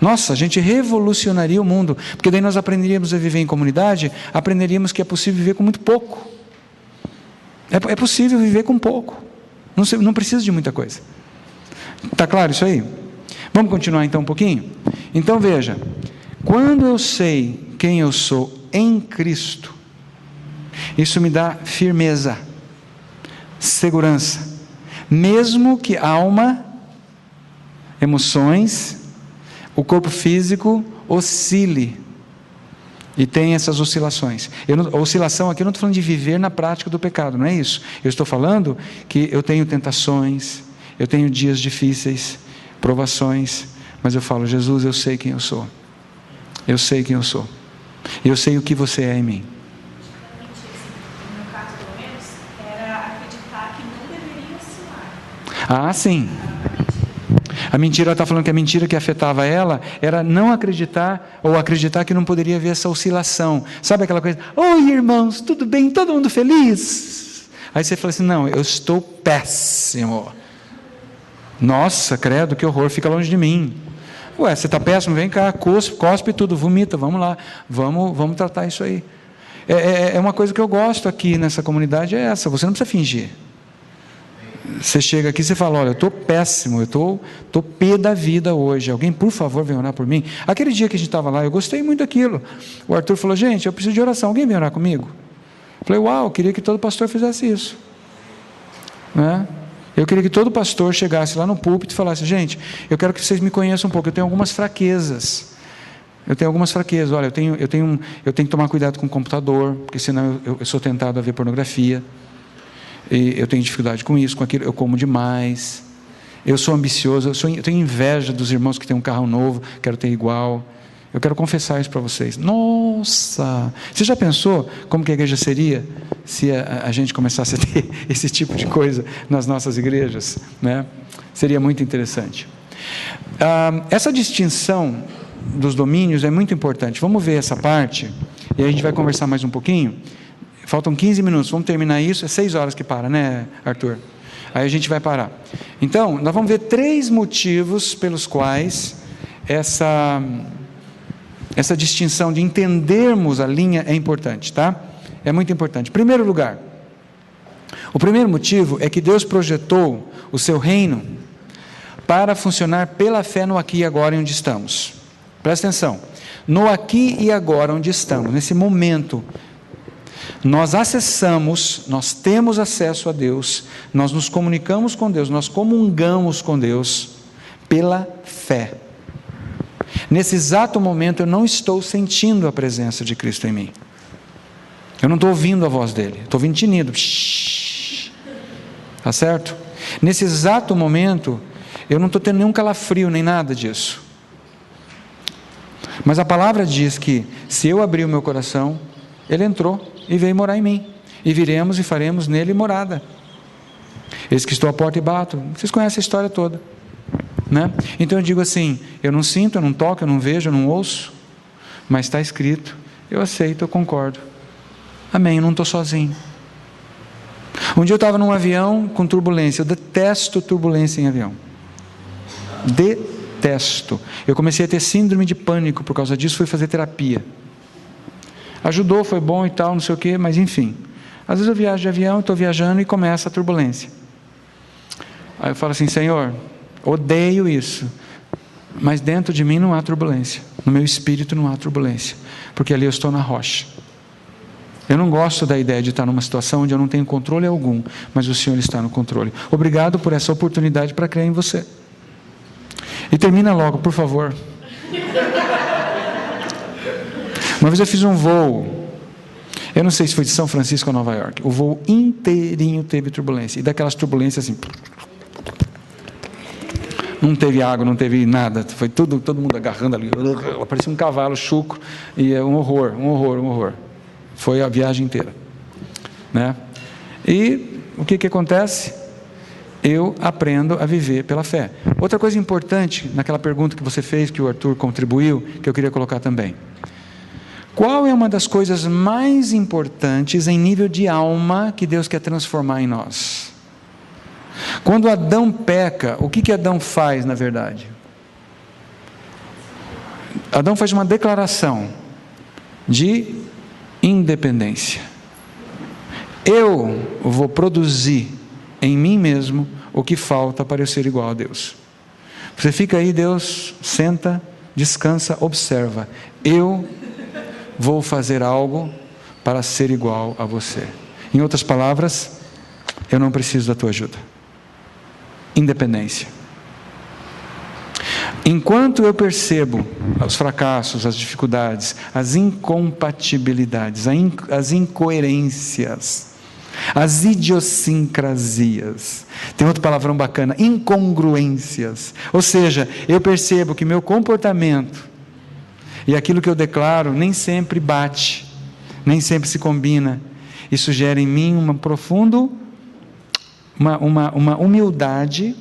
Nossa, a gente revolucionaria o mundo, porque daí nós aprenderíamos a viver em comunidade, aprenderíamos que é possível viver com muito pouco. É possível viver com pouco, não precisa de muita coisa. Está claro isso aí? Vamos continuar então um pouquinho? Então veja, quando eu sei quem eu sou em Cristo, isso me dá firmeza, segurança, mesmo que alma, emoções, o corpo físico oscile e tem essas oscilações. A oscilação aqui eu não estou falando de viver na prática do pecado, não é isso. Eu estou falando que eu tenho tentações, eu tenho dias difíceis, provações, mas eu falo, Jesus, eu sei quem eu sou. Eu sei quem eu sou. Eu sei o que você é em mim. No meu caso, pelo menos, era acreditar que não deveria ensinar. Ah, sim. A mentira, ela está falando que a mentira que afetava ela era não acreditar, ou acreditar que não poderia haver essa oscilação. Sabe aquela coisa, oi irmãos, tudo bem, todo mundo feliz? Aí você fala assim, não, eu estou péssimo. Nossa, credo, que horror, fica longe de mim. Ué, você está péssimo, vem cá, cospe tudo, vomita, vamos lá, vamos tratar isso aí. É uma coisa que eu gosto aqui nessa comunidade, é essa, você não precisa fingir. Você chega aqui e você fala, olha, eu estou péssimo, eu estou pé da vida hoje, alguém por favor vem orar por mim. Aquele dia que a gente estava lá, eu gostei muito daquilo. O Arthur falou, gente, eu preciso de oração, alguém vem orar comigo? Eu falei, uau, eu queria que todo pastor fizesse isso, né? Eu queria que todo pastor chegasse lá no púlpito e falasse, gente, eu quero que vocês me conheçam um pouco, eu tenho algumas fraquezas. Olha, eu tenho que tomar cuidado com o computador, porque senão eu sou tentado a ver pornografia. E eu tenho dificuldade com isso, com aquilo, eu como demais, eu sou ambicioso, eu tenho inveja dos irmãos que têm um carro novo, quero ter igual. Eu quero confessar isso para vocês. Nossa! Você já pensou como que a igreja seria se a gente começasse a ter esse tipo de coisa nas nossas igrejas, né? Seria muito interessante. Essa distinção dos domínios é muito importante. Vamos ver essa parte e aí a gente vai conversar mais um pouquinho. Faltam 15 minutos, vamos terminar isso, é 6 horas que para, né, Arthur? Aí a gente vai parar. Então, nós vamos ver 3 motivos pelos quais essa distinção de entendermos a linha é importante, tá? É muito importante. Em primeiro lugar, o primeiro motivo é que Deus projetou o seu reino para funcionar pela fé no aqui e agora onde estamos. Presta atenção, no aqui e agora onde estamos, nesse momento, nós acessamos, nós temos acesso a Deus, nós nos comunicamos com Deus, nós comungamos com Deus pela fé. Nesse exato momento eu não estou sentindo a presença de Cristo em mim. Eu não estou ouvindo a voz dele, estou ouvindo tinido. Tá certo? Nesse exato momento eu não estou tendo nenhum calafrio, nem nada disso. Mas a palavra diz que se eu abrir o meu coração, ele entrou e veio morar em mim, e viremos e faremos nele morada. Eis que estou à porta e bato. Vocês conhecem a história toda, né? Então eu digo assim, eu não sinto, eu não toco, eu não vejo, eu não ouço, mas está escrito, eu aceito, eu concordo, amém, eu não estou sozinho. Um dia eu estava num avião com turbulência, eu detesto turbulência em avião, detesto. Eu comecei a ter síndrome de pânico por causa disso, fui fazer terapia. Ajudou, foi bom e tal, não sei o que, mas enfim. Às vezes eu viajo de avião, estou viajando e começa a turbulência. Aí eu falo assim, Senhor, odeio isso, mas dentro de mim não há turbulência, no meu espírito não há turbulência, porque ali eu estou na rocha. Eu não gosto da ideia de estar numa situação onde eu não tenho controle algum, mas o Senhor está no controle. Obrigado por essa oportunidade para crer em você. E termina logo, por favor. Uma vez eu fiz um voo, eu não sei se foi de São Francisco a Nova York, o voo inteirinho teve turbulência, e daquelas turbulências assim, não teve água, não teve nada, foi tudo, todo mundo agarrando ali, parecia um cavalo chucro, e é um horror, foi a viagem inteira, né? E o que acontece? Eu aprendo a viver pela fé. Outra coisa importante, naquela pergunta que você fez, que o Arthur contribuiu, que eu queria colocar também, qual é uma das coisas mais importantes em nível de alma que Deus quer transformar em nós? Quando Adão peca, o que Adão faz na verdade? Adão faz uma declaração de independência. Eu vou produzir em mim mesmo o que falta para eu ser igual a Deus. Você fica aí, Deus, senta, descansa, observa. Eu vou fazer algo para ser igual a você. Em outras palavras, eu não preciso da tua ajuda. Independência. Enquanto eu percebo os fracassos, as dificuldades, as incompatibilidades, as incoerências, as idiosincrasias, tem outro palavrão bacana, incongruências, ou seja, eu percebo que meu comportamento e aquilo que eu declaro nem sempre bate, nem sempre se combina. Isso gera em mim uma profunda, uma humildade,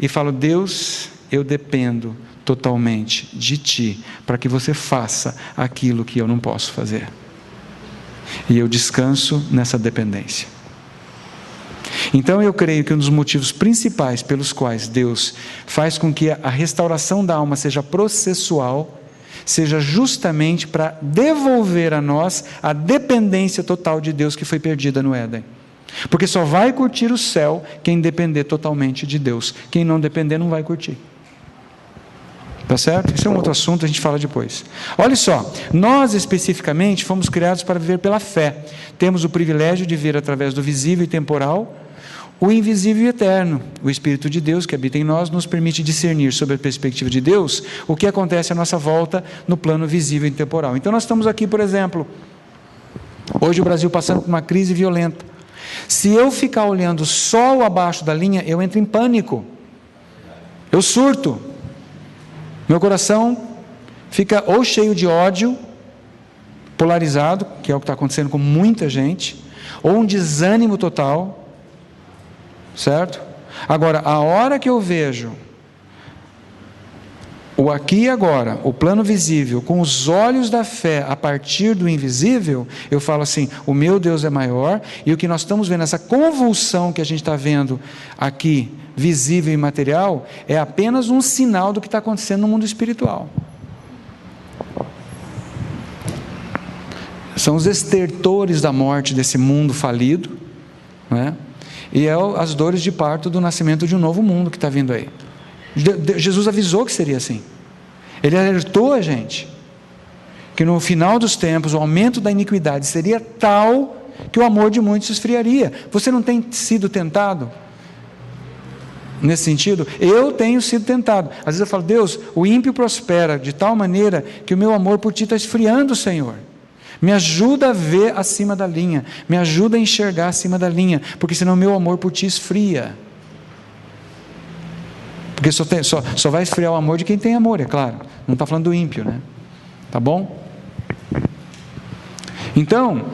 e falo, Deus, eu dependo totalmente de Ti, para que você faça aquilo que eu não posso fazer. E eu descanso nessa dependência. Então eu creio que um dos motivos principais pelos quais Deus faz com que a restauração da alma seja processual, seja justamente para devolver a nós a dependência total de Deus que foi perdida no Éden. Porque só vai curtir o céu quem depender totalmente de Deus. Quem não depender não vai curtir. Tá certo? Isso é um outro assunto, a gente fala depois. Olha só, nós especificamente fomos criados para viver pela fé. Temos o privilégio de ver através do visível e temporal o invisível e eterno. O Espírito de Deus que habita em nós nos permite discernir sobre a perspectiva de Deus o que acontece à nossa volta no plano visível e temporal. Então nós estamos aqui, por exemplo, hoje o Brasil passando por uma crise violenta. Se eu ficar olhando só o abaixo da linha, eu entro em pânico. Eu surto. Meu coração fica ou cheio de ódio, polarizado, que é o que está acontecendo com muita gente, ou um desânimo total, certo? Agora, a hora que eu vejo o aqui e agora, o plano visível, com os olhos da fé a partir do invisível, eu falo assim, o meu Deus é maior, e o que nós estamos vendo, essa convulsão que a gente está vendo aqui, visível e material, é apenas um sinal do que está acontecendo no mundo espiritual. São os estertores da morte desse mundo falido, né? E é as dores de parto do nascimento de um novo mundo que está vindo aí. Jesus avisou que seria assim. Ele alertou a gente que no final dos tempos o aumento da iniquidade seria tal que o amor de muitos se esfriaria. Você não tem sido tentado nesse sentido? Eu tenho sido tentado. Às vezes eu falo, Deus, o ímpio prospera de tal maneira que o meu amor por Ti está esfriando, Senhor. Me ajuda a ver acima da linha, me ajuda a enxergar acima da linha, porque senão o meu amor por Ti esfria. Porque só vai esfriar o amor de quem tem amor, é claro. Não está falando do ímpio, né? Tá bom? Então,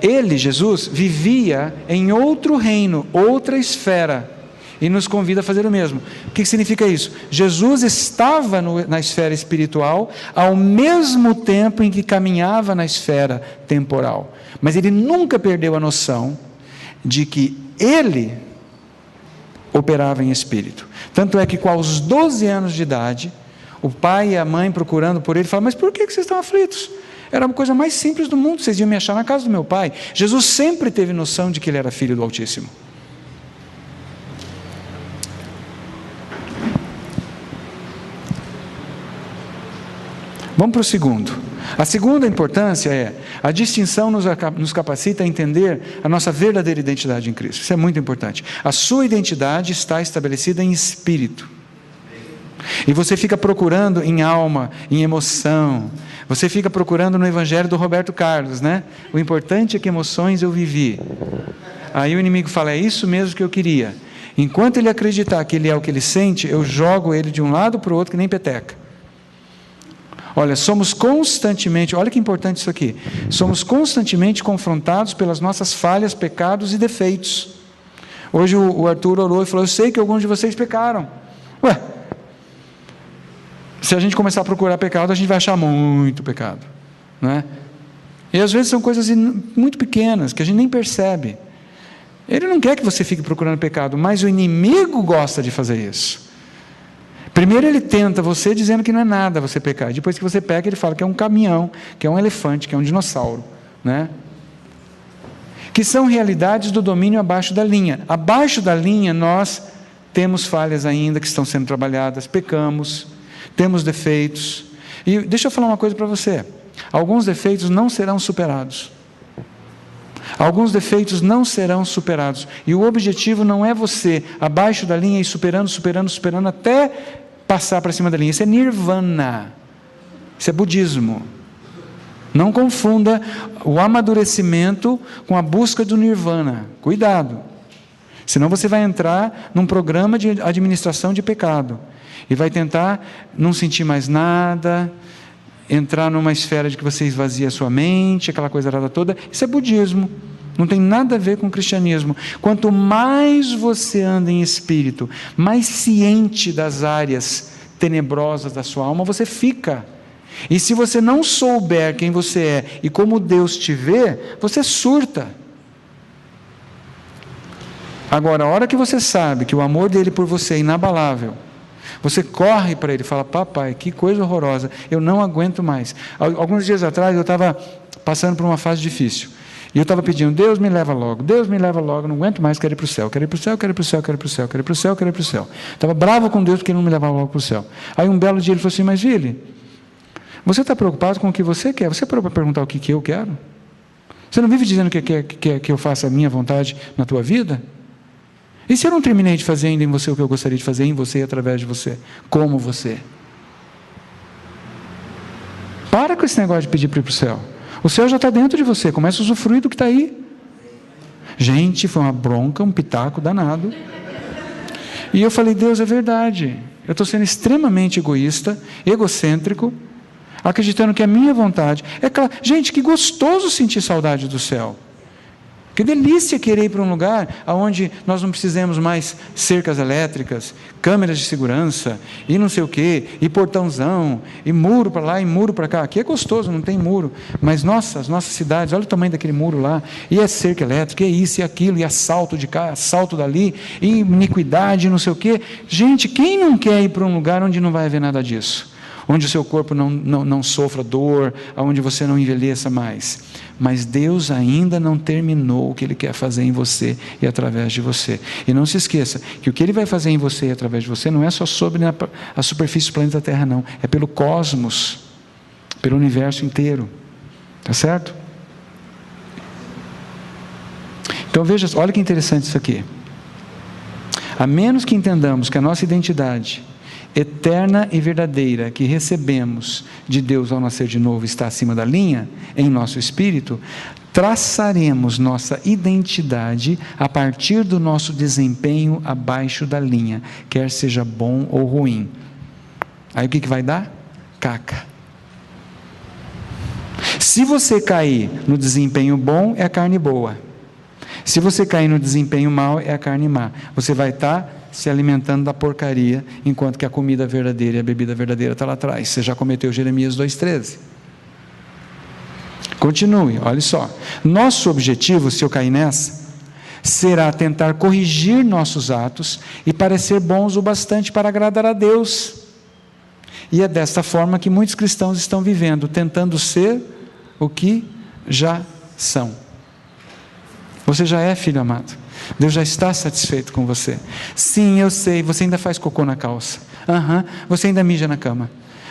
ele, Jesus, vivia em outro reino, outra esfera, e nos convida a fazer o mesmo. O que significa isso? Jesus estava na esfera espiritual, ao mesmo tempo em que caminhava na esfera temporal. Mas ele nunca perdeu a noção de que ele operava em espírito. Tanto é que com os 12 anos de idade, o pai e a mãe procurando por ele, falam, mas por que vocês estão aflitos? Era a coisa mais simples do mundo, vocês iam me achar na casa do meu pai. Jesus sempre teve noção de que ele era filho do Altíssimo. Vamos para o segundo. A segunda importância é, a distinção nos capacita a entender a nossa verdadeira identidade em Cristo. Isso é muito importante. A sua identidade está estabelecida em espírito. E você fica procurando em alma, em emoção. Você fica procurando no evangelho do Roberto Carlos, né? O importante é que emoções eu vivi. Aí o inimigo fala, é isso mesmo que eu queria. Enquanto ele acreditar que ele é o que ele sente, eu jogo ele de um lado para o outro que nem peteca. Olha, somos constantemente, olha que importante isso aqui, somos constantemente confrontados pelas nossas falhas, pecados e defeitos. Hoje o Arthur orou e falou, eu sei que alguns de vocês pecaram. Ué, se a gente começar a procurar pecado, a gente vai achar muito pecado, não é? E às vezes são coisas muito pequenas, que a gente nem percebe. Ele não quer que você fique procurando pecado, mas o inimigo gosta de fazer isso. Primeiro ele tenta você dizendo que não é nada você pecar. Depois que você peca, ele fala que é um caminhão, que é um elefante, que é um dinossauro, né? Que são realidades do domínio abaixo da linha. Abaixo da linha nós temos falhas ainda que estão sendo trabalhadas, pecamos, temos defeitos. E deixa eu falar uma coisa para você. Alguns defeitos não serão superados. Alguns defeitos não serão superados. E o objetivo não é você abaixo da linha e superando até passar para cima da linha. Isso é nirvana. Isso é budismo. Não confunda o amadurecimento com a busca do nirvana. Cuidado. Senão você vai entrar num programa de administração de pecado. E vai tentar não sentir mais nada, entrar numa esfera de que você esvazia a sua mente, aquela coisa toda. Isso é budismo. Não tem nada a ver com o cristianismo. Quanto mais você anda em espírito, mais ciente das áreas tenebrosas da sua alma você fica. E se você não souber quem você é e como Deus te vê, você surta. Agora, a hora que você sabe que o amor dele por você é inabalável, você corre para ele e fala: papai, que coisa horrorosa, eu não aguento mais. Alguns dias atrás eu estava passando por uma fase difícil. E eu estava pedindo: Deus me leva logo, não aguento mais, quero ir para o céu, quero ir para o céu, quero ir para o céu, quero ir para o céu, quero ir para o céu, quero ir para o céu. Estava bravo com Deus porque ele não me levava logo para o céu. Aí um belo dia ele falou assim: mas Vili, você está preocupado com o que você quer? Você parou para perguntar o que eu quero? Você não vive dizendo que quer que eu faça a minha vontade na tua vida? E se eu não terminei de fazer ainda em você o que eu gostaria de fazer em você e através de você? Como você? Para com esse negócio de pedir para ir para o céu. O céu já está dentro de você, começa a usufruir do que está aí. Gente, foi uma bronca, um pitaco danado. E eu falei: Deus, é verdade, eu estou sendo extremamente egoísta, egocêntrico, acreditando que a minha vontade é claro. Gente, que gostoso sentir saudade do céu. Que delícia querer ir para um lugar onde nós não precisemos mais cercas elétricas, câmeras de segurança, e não sei o quê, e portãozão, e muro para lá, e muro para cá. Aqui é gostoso, não tem muro. Mas nossa, as nossas cidades, olha o tamanho daquele muro lá, e é cerca elétrica, e é isso e aquilo, e assalto de cá, assalto dali, e iniquidade, não sei o quê. Gente, quem não quer ir para um lugar onde não vai haver nada disso? Onde o seu corpo não sofra dor, onde você não envelheça mais. Mas Deus ainda não terminou o que Ele quer fazer em você e através de você. E não se esqueça que o que Ele vai fazer em você e através de você não é só sobre a superfície do planeta Terra, não. É pelo cosmos, pelo universo inteiro. Tá certo? Então veja, olha que interessante isso aqui. A menos que entendamos que a nossa identidade eterna e verdadeira que recebemos de Deus ao nascer de novo está acima da linha, em nosso espírito, traçaremos nossa identidade a partir do nosso desempenho abaixo da linha, quer seja bom ou ruim. Aí o que vai dar? Caca. Se você cair no desempenho bom, é a carne boa. Se você cair no desempenho mau, é a carne má. Você vai estar se alimentando da porcaria, enquanto que a comida verdadeira e a bebida verdadeira está lá atrás. Você já cometeu Jeremias 2,13. Continue, olha só. Nosso objetivo, se eu cair nessa, será tentar corrigir nossos atos e parecer bons o bastante para agradar a Deus. E é desta forma que muitos cristãos estão vivendo, tentando ser o que já são. Você já é, filho amado. Deus já está satisfeito com você. Sim, eu sei, você ainda faz cocô na calça. Você ainda mija na cama.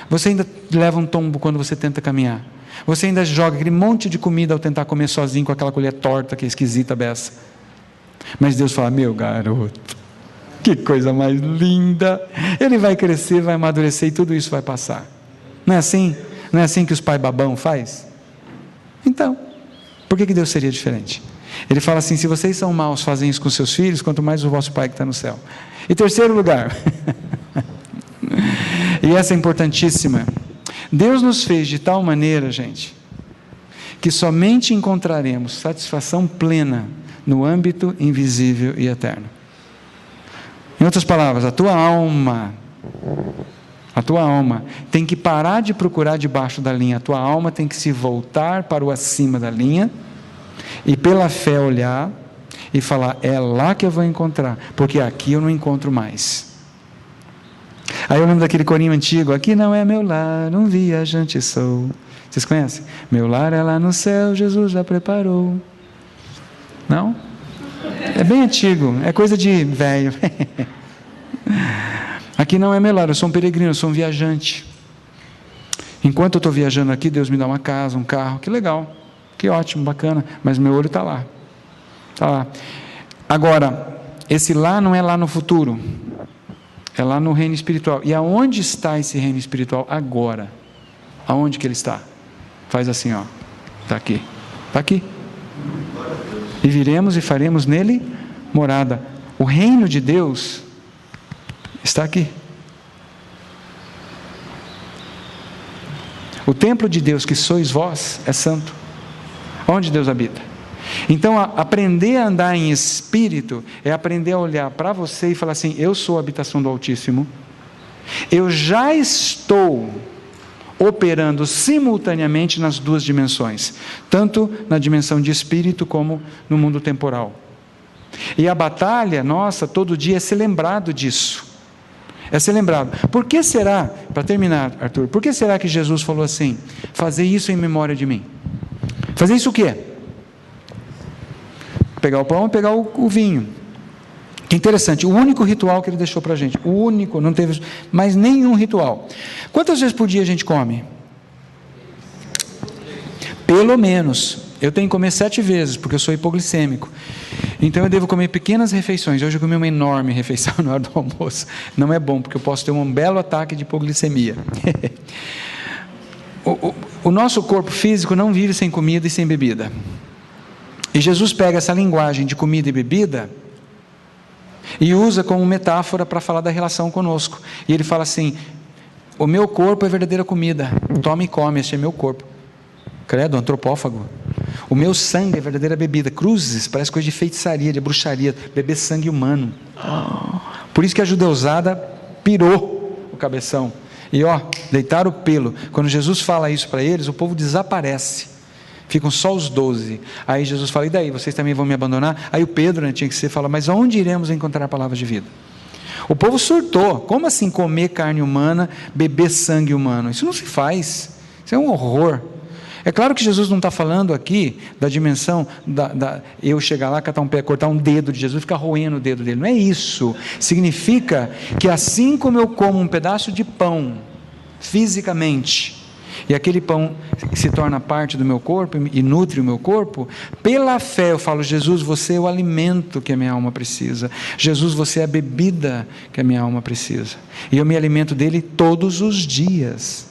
Você ainda leva um tombo quando você tenta caminhar. Você ainda joga aquele monte de comida ao tentar comer sozinho com aquela colher torta que é esquisita beça. Mas Deus fala: meu garoto, que coisa mais linda. Ele vai crescer, vai amadurecer e tudo isso vai passar. Não é assim? Não é assim que os pais babão faz? Então, por que Deus seria diferente? Ele fala assim: se vocês são maus, fazem isso com seus filhos, quanto mais o vosso Pai que está no céu. E terceiro lugar, e essa é importantíssima, Deus nos fez de tal maneira, gente, que somente encontraremos satisfação plena no âmbito invisível e eterno. Em outras palavras, a tua alma tem que parar de procurar debaixo da linha, a tua alma tem que se voltar para o acima da linha, e pela fé olhar e falar: é lá que eu vou encontrar, porque aqui eu não encontro mais. Aí eu lembro daquele corinho antigo: aqui não é meu lar, um viajante sou. Vocês conhecem? Meu lar é lá no céu, Jesus já preparou. Não? É bem antigo, é coisa de velho. Aqui não é meu lar, eu sou um peregrino, eu sou um viajante. Enquanto eu estou viajando aqui, Deus me dá uma casa, um carro, que legal. Que ótimo, bacana, mas meu olho está lá. Está lá. Agora, esse lá não é lá no futuro, é lá no reino espiritual. E aonde está esse reino espiritual agora? Aonde que ele está? Faz assim, ó. Está aqui. Está aqui. E viremos e faremos nele morada. O reino de Deus está aqui. O templo de Deus que sois vós é santo. Onde Deus habita? Então, aprender a andar em espírito é aprender a olhar para você e falar assim: eu sou a habitação do Altíssimo, eu já estou operando simultaneamente nas duas dimensões, tanto na dimensão de espírito como no mundo temporal. E a batalha nossa todo dia é ser lembrado disso, é ser lembrado. Por que será, para terminar, Arthur, por que será que Jesus falou assim: fazer isso em memória de mim? Fazer isso o quê? Pegar o pão e pegar o vinho. Que interessante, o único ritual que ele deixou para a gente, o único, não teve mais nenhum ritual. Quantas vezes por dia a gente come? Pelo menos. Eu tenho que comer 7 vezes, porque eu sou hipoglicêmico. Então eu devo comer pequenas refeições. Hoje eu comi uma enorme refeição na hora do almoço. Não é bom, porque eu posso ter um belo ataque de hipoglicemia. O nosso corpo físico não vive sem comida e sem bebida. E Jesus pega essa linguagem de comida e bebida e usa como metáfora para falar da relação conosco. E ele fala assim: o meu corpo é verdadeira comida, toma e come, este é meu corpo. Credo, antropófago. O meu sangue é verdadeira bebida. Cruzes, parece coisa de feitiçaria, de bruxaria, beber sangue humano. Por isso que a judeusada pirou o cabeção. E deitaram o pelo. Quando Jesus fala isso para eles, o povo desaparece. Ficam só os 12. Aí Jesus fala: e daí, vocês também vão me abandonar? Aí o Pedro, tinha que ser, fala: mas onde iremos encontrar a palavra de vida? O povo surtou. Como assim comer carne humana, beber sangue humano? Isso não se faz. Isso é um horror. É claro que Jesus não está falando aqui da dimensão eu chegar lá, catar um pé, cortar um dedo de Jesus e ficar roendo o dedo dele. Não é isso. Significa que assim como eu como um pedaço de pão fisicamente, e aquele pão se torna parte do meu corpo e nutre o meu corpo, pela fé eu falo: Jesus, você é o alimento que a minha alma precisa. Jesus, você é a bebida que a minha alma precisa. E eu me alimento dele todos os dias.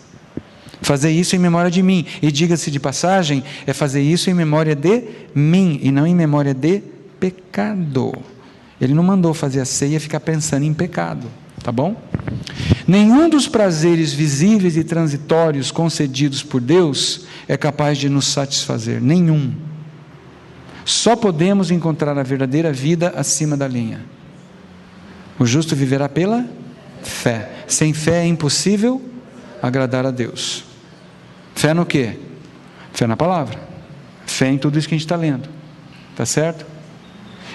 Fazer isso em memória de mim. E diga-se de passagem, é fazer isso em memória de mim e não em memória de pecado. Ele não mandou fazer a ceia e ficar pensando em pecado. Tá bom? Nenhum dos prazeres visíveis e transitórios concedidos por Deus é capaz de nos satisfazer. Nenhum. Só podemos encontrar a verdadeira vida acima da linha. O justo viverá pela fé. Sem fé é impossível agradar a Deus. Fé no quê? Fé na palavra. Fé em tudo isso que a gente está lendo. Tá certo?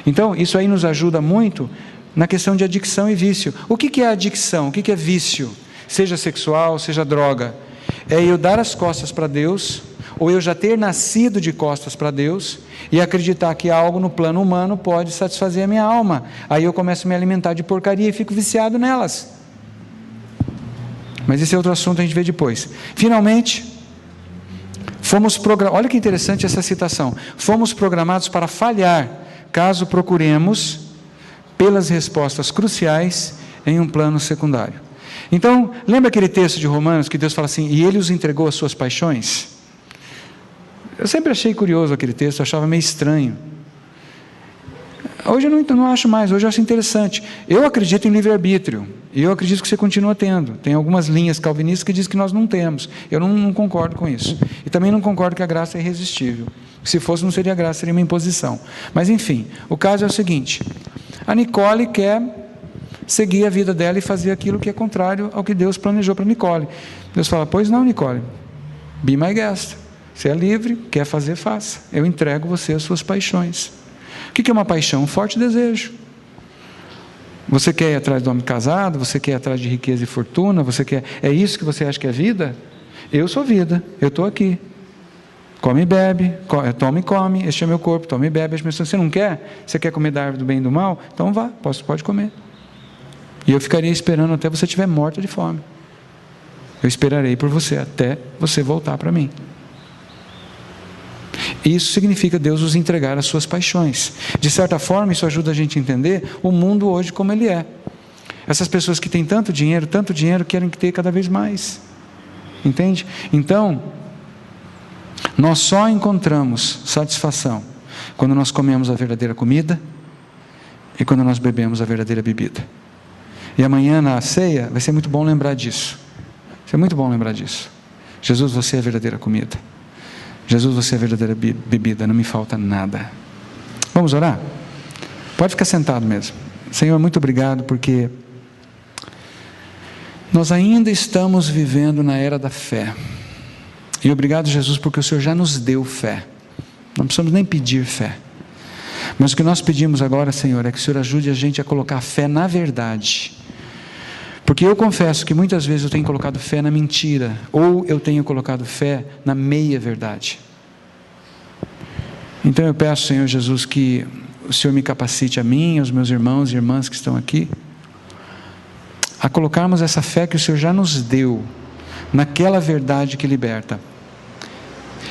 Então, isso aí nos ajuda muito na questão de adicção e vício. O que é adicção? O que é vício? Seja sexual, seja droga. É eu dar as costas para Deus, ou eu já ter nascido de costas para Deus, e acreditar que algo no plano humano pode satisfazer a minha alma. Aí eu começo a me alimentar de porcaria e fico viciado nelas. Mas esse é outro assunto, a gente vê depois. Finalmente, olha que interessante essa citação: fomos programados para falhar, caso procuremos pelas respostas cruciais em um plano secundário. Então, lembra aquele texto de Romanos que Deus fala assim: e Ele os entregou às suas paixões? Eu sempre achei curioso aquele texto, eu achava meio estranho. Hoje eu não acho mais, hoje eu acho interessante. Eu acredito em livre-arbítrio, e eu acredito que você continua tendo. Tem algumas linhas calvinistas que dizem que nós não temos. Eu não concordo com isso. E também não concordo que a graça é irresistível. Se fosse, não seria graça, seria uma imposição. Mas enfim, o caso é o seguinte: a Nicole quer seguir a vida dela e fazer aquilo que é contrário ao que Deus planejou para Nicole. Deus fala: pois não, Nicole, be my guest. Você é livre, quer fazer, faça. Eu entrego você às suas paixões. O que é uma paixão? Um forte desejo. Você quer ir atrás do homem casado? Você quer ir atrás de riqueza e fortuna? É isso que você acha que é vida? Eu sou vida, eu estou aqui. Come e bebe, toma e come, este é meu corpo, toma e bebe. Você não quer? Você quer comer da árvore do bem e do mal? Então vá, pode comer. E eu ficaria esperando até você estiver morta de fome. Eu esperarei por você até você voltar para mim. Isso significa Deus os entregar às suas paixões. De certa forma, isso ajuda a gente a entender o mundo hoje como ele é. Essas pessoas que têm tanto dinheiro, querem ter cada vez mais. Entende? Então, nós só encontramos satisfação quando nós comemos a verdadeira comida e quando nós bebemos a verdadeira bebida. E amanhã na ceia vai ser muito bom lembrar disso. Vai ser muito bom lembrar disso. Jesus, você é a verdadeira comida. Jesus, você é a verdadeira bebida, não me falta nada. Vamos orar? Pode ficar sentado mesmo. Senhor, muito obrigado, porque nós ainda estamos vivendo na era da fé. E obrigado, Jesus, porque o Senhor já nos deu fé. Não precisamos nem pedir fé. Mas o que nós pedimos agora, Senhor, é que o Senhor ajude a gente a colocar a fé na verdade. Porque eu confesso que muitas vezes eu tenho colocado fé na mentira, ou eu tenho colocado fé na meia verdade. Então eu peço, Senhor Jesus, que o Senhor me capacite a mim, aos meus irmãos e irmãs que estão aqui, a colocarmos essa fé que o Senhor já nos deu, naquela verdade que liberta.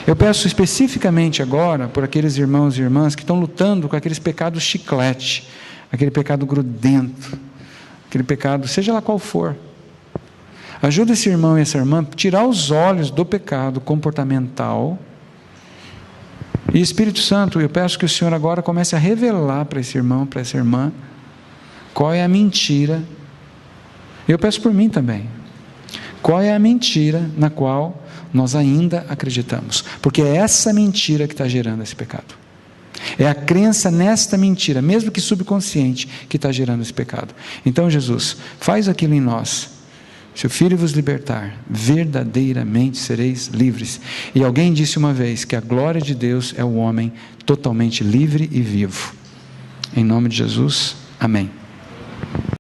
Eu peço especificamente agora, por aqueles irmãos e irmãs que estão lutando com aqueles pecados chiclete, aquele pecado grudento, aquele pecado, seja lá qual for. Ajuda esse irmão e essa irmã a tirar os olhos do pecado comportamental. E Espírito Santo, eu peço que o Senhor agora comece a revelar para esse irmão, para essa irmã, qual é a mentira. Eu peço por mim também. Qual é a mentira na qual nós ainda acreditamos? Porque é essa mentira que está gerando esse pecado. É a crença nesta mentira, mesmo que subconsciente, que está gerando esse pecado. Então, Jesus, faz aquilo em nós. Se o Filho vos libertar, verdadeiramente sereis livres. E alguém disse uma vez que a glória de Deus é o homem totalmente livre e vivo. Em nome de Jesus, amém.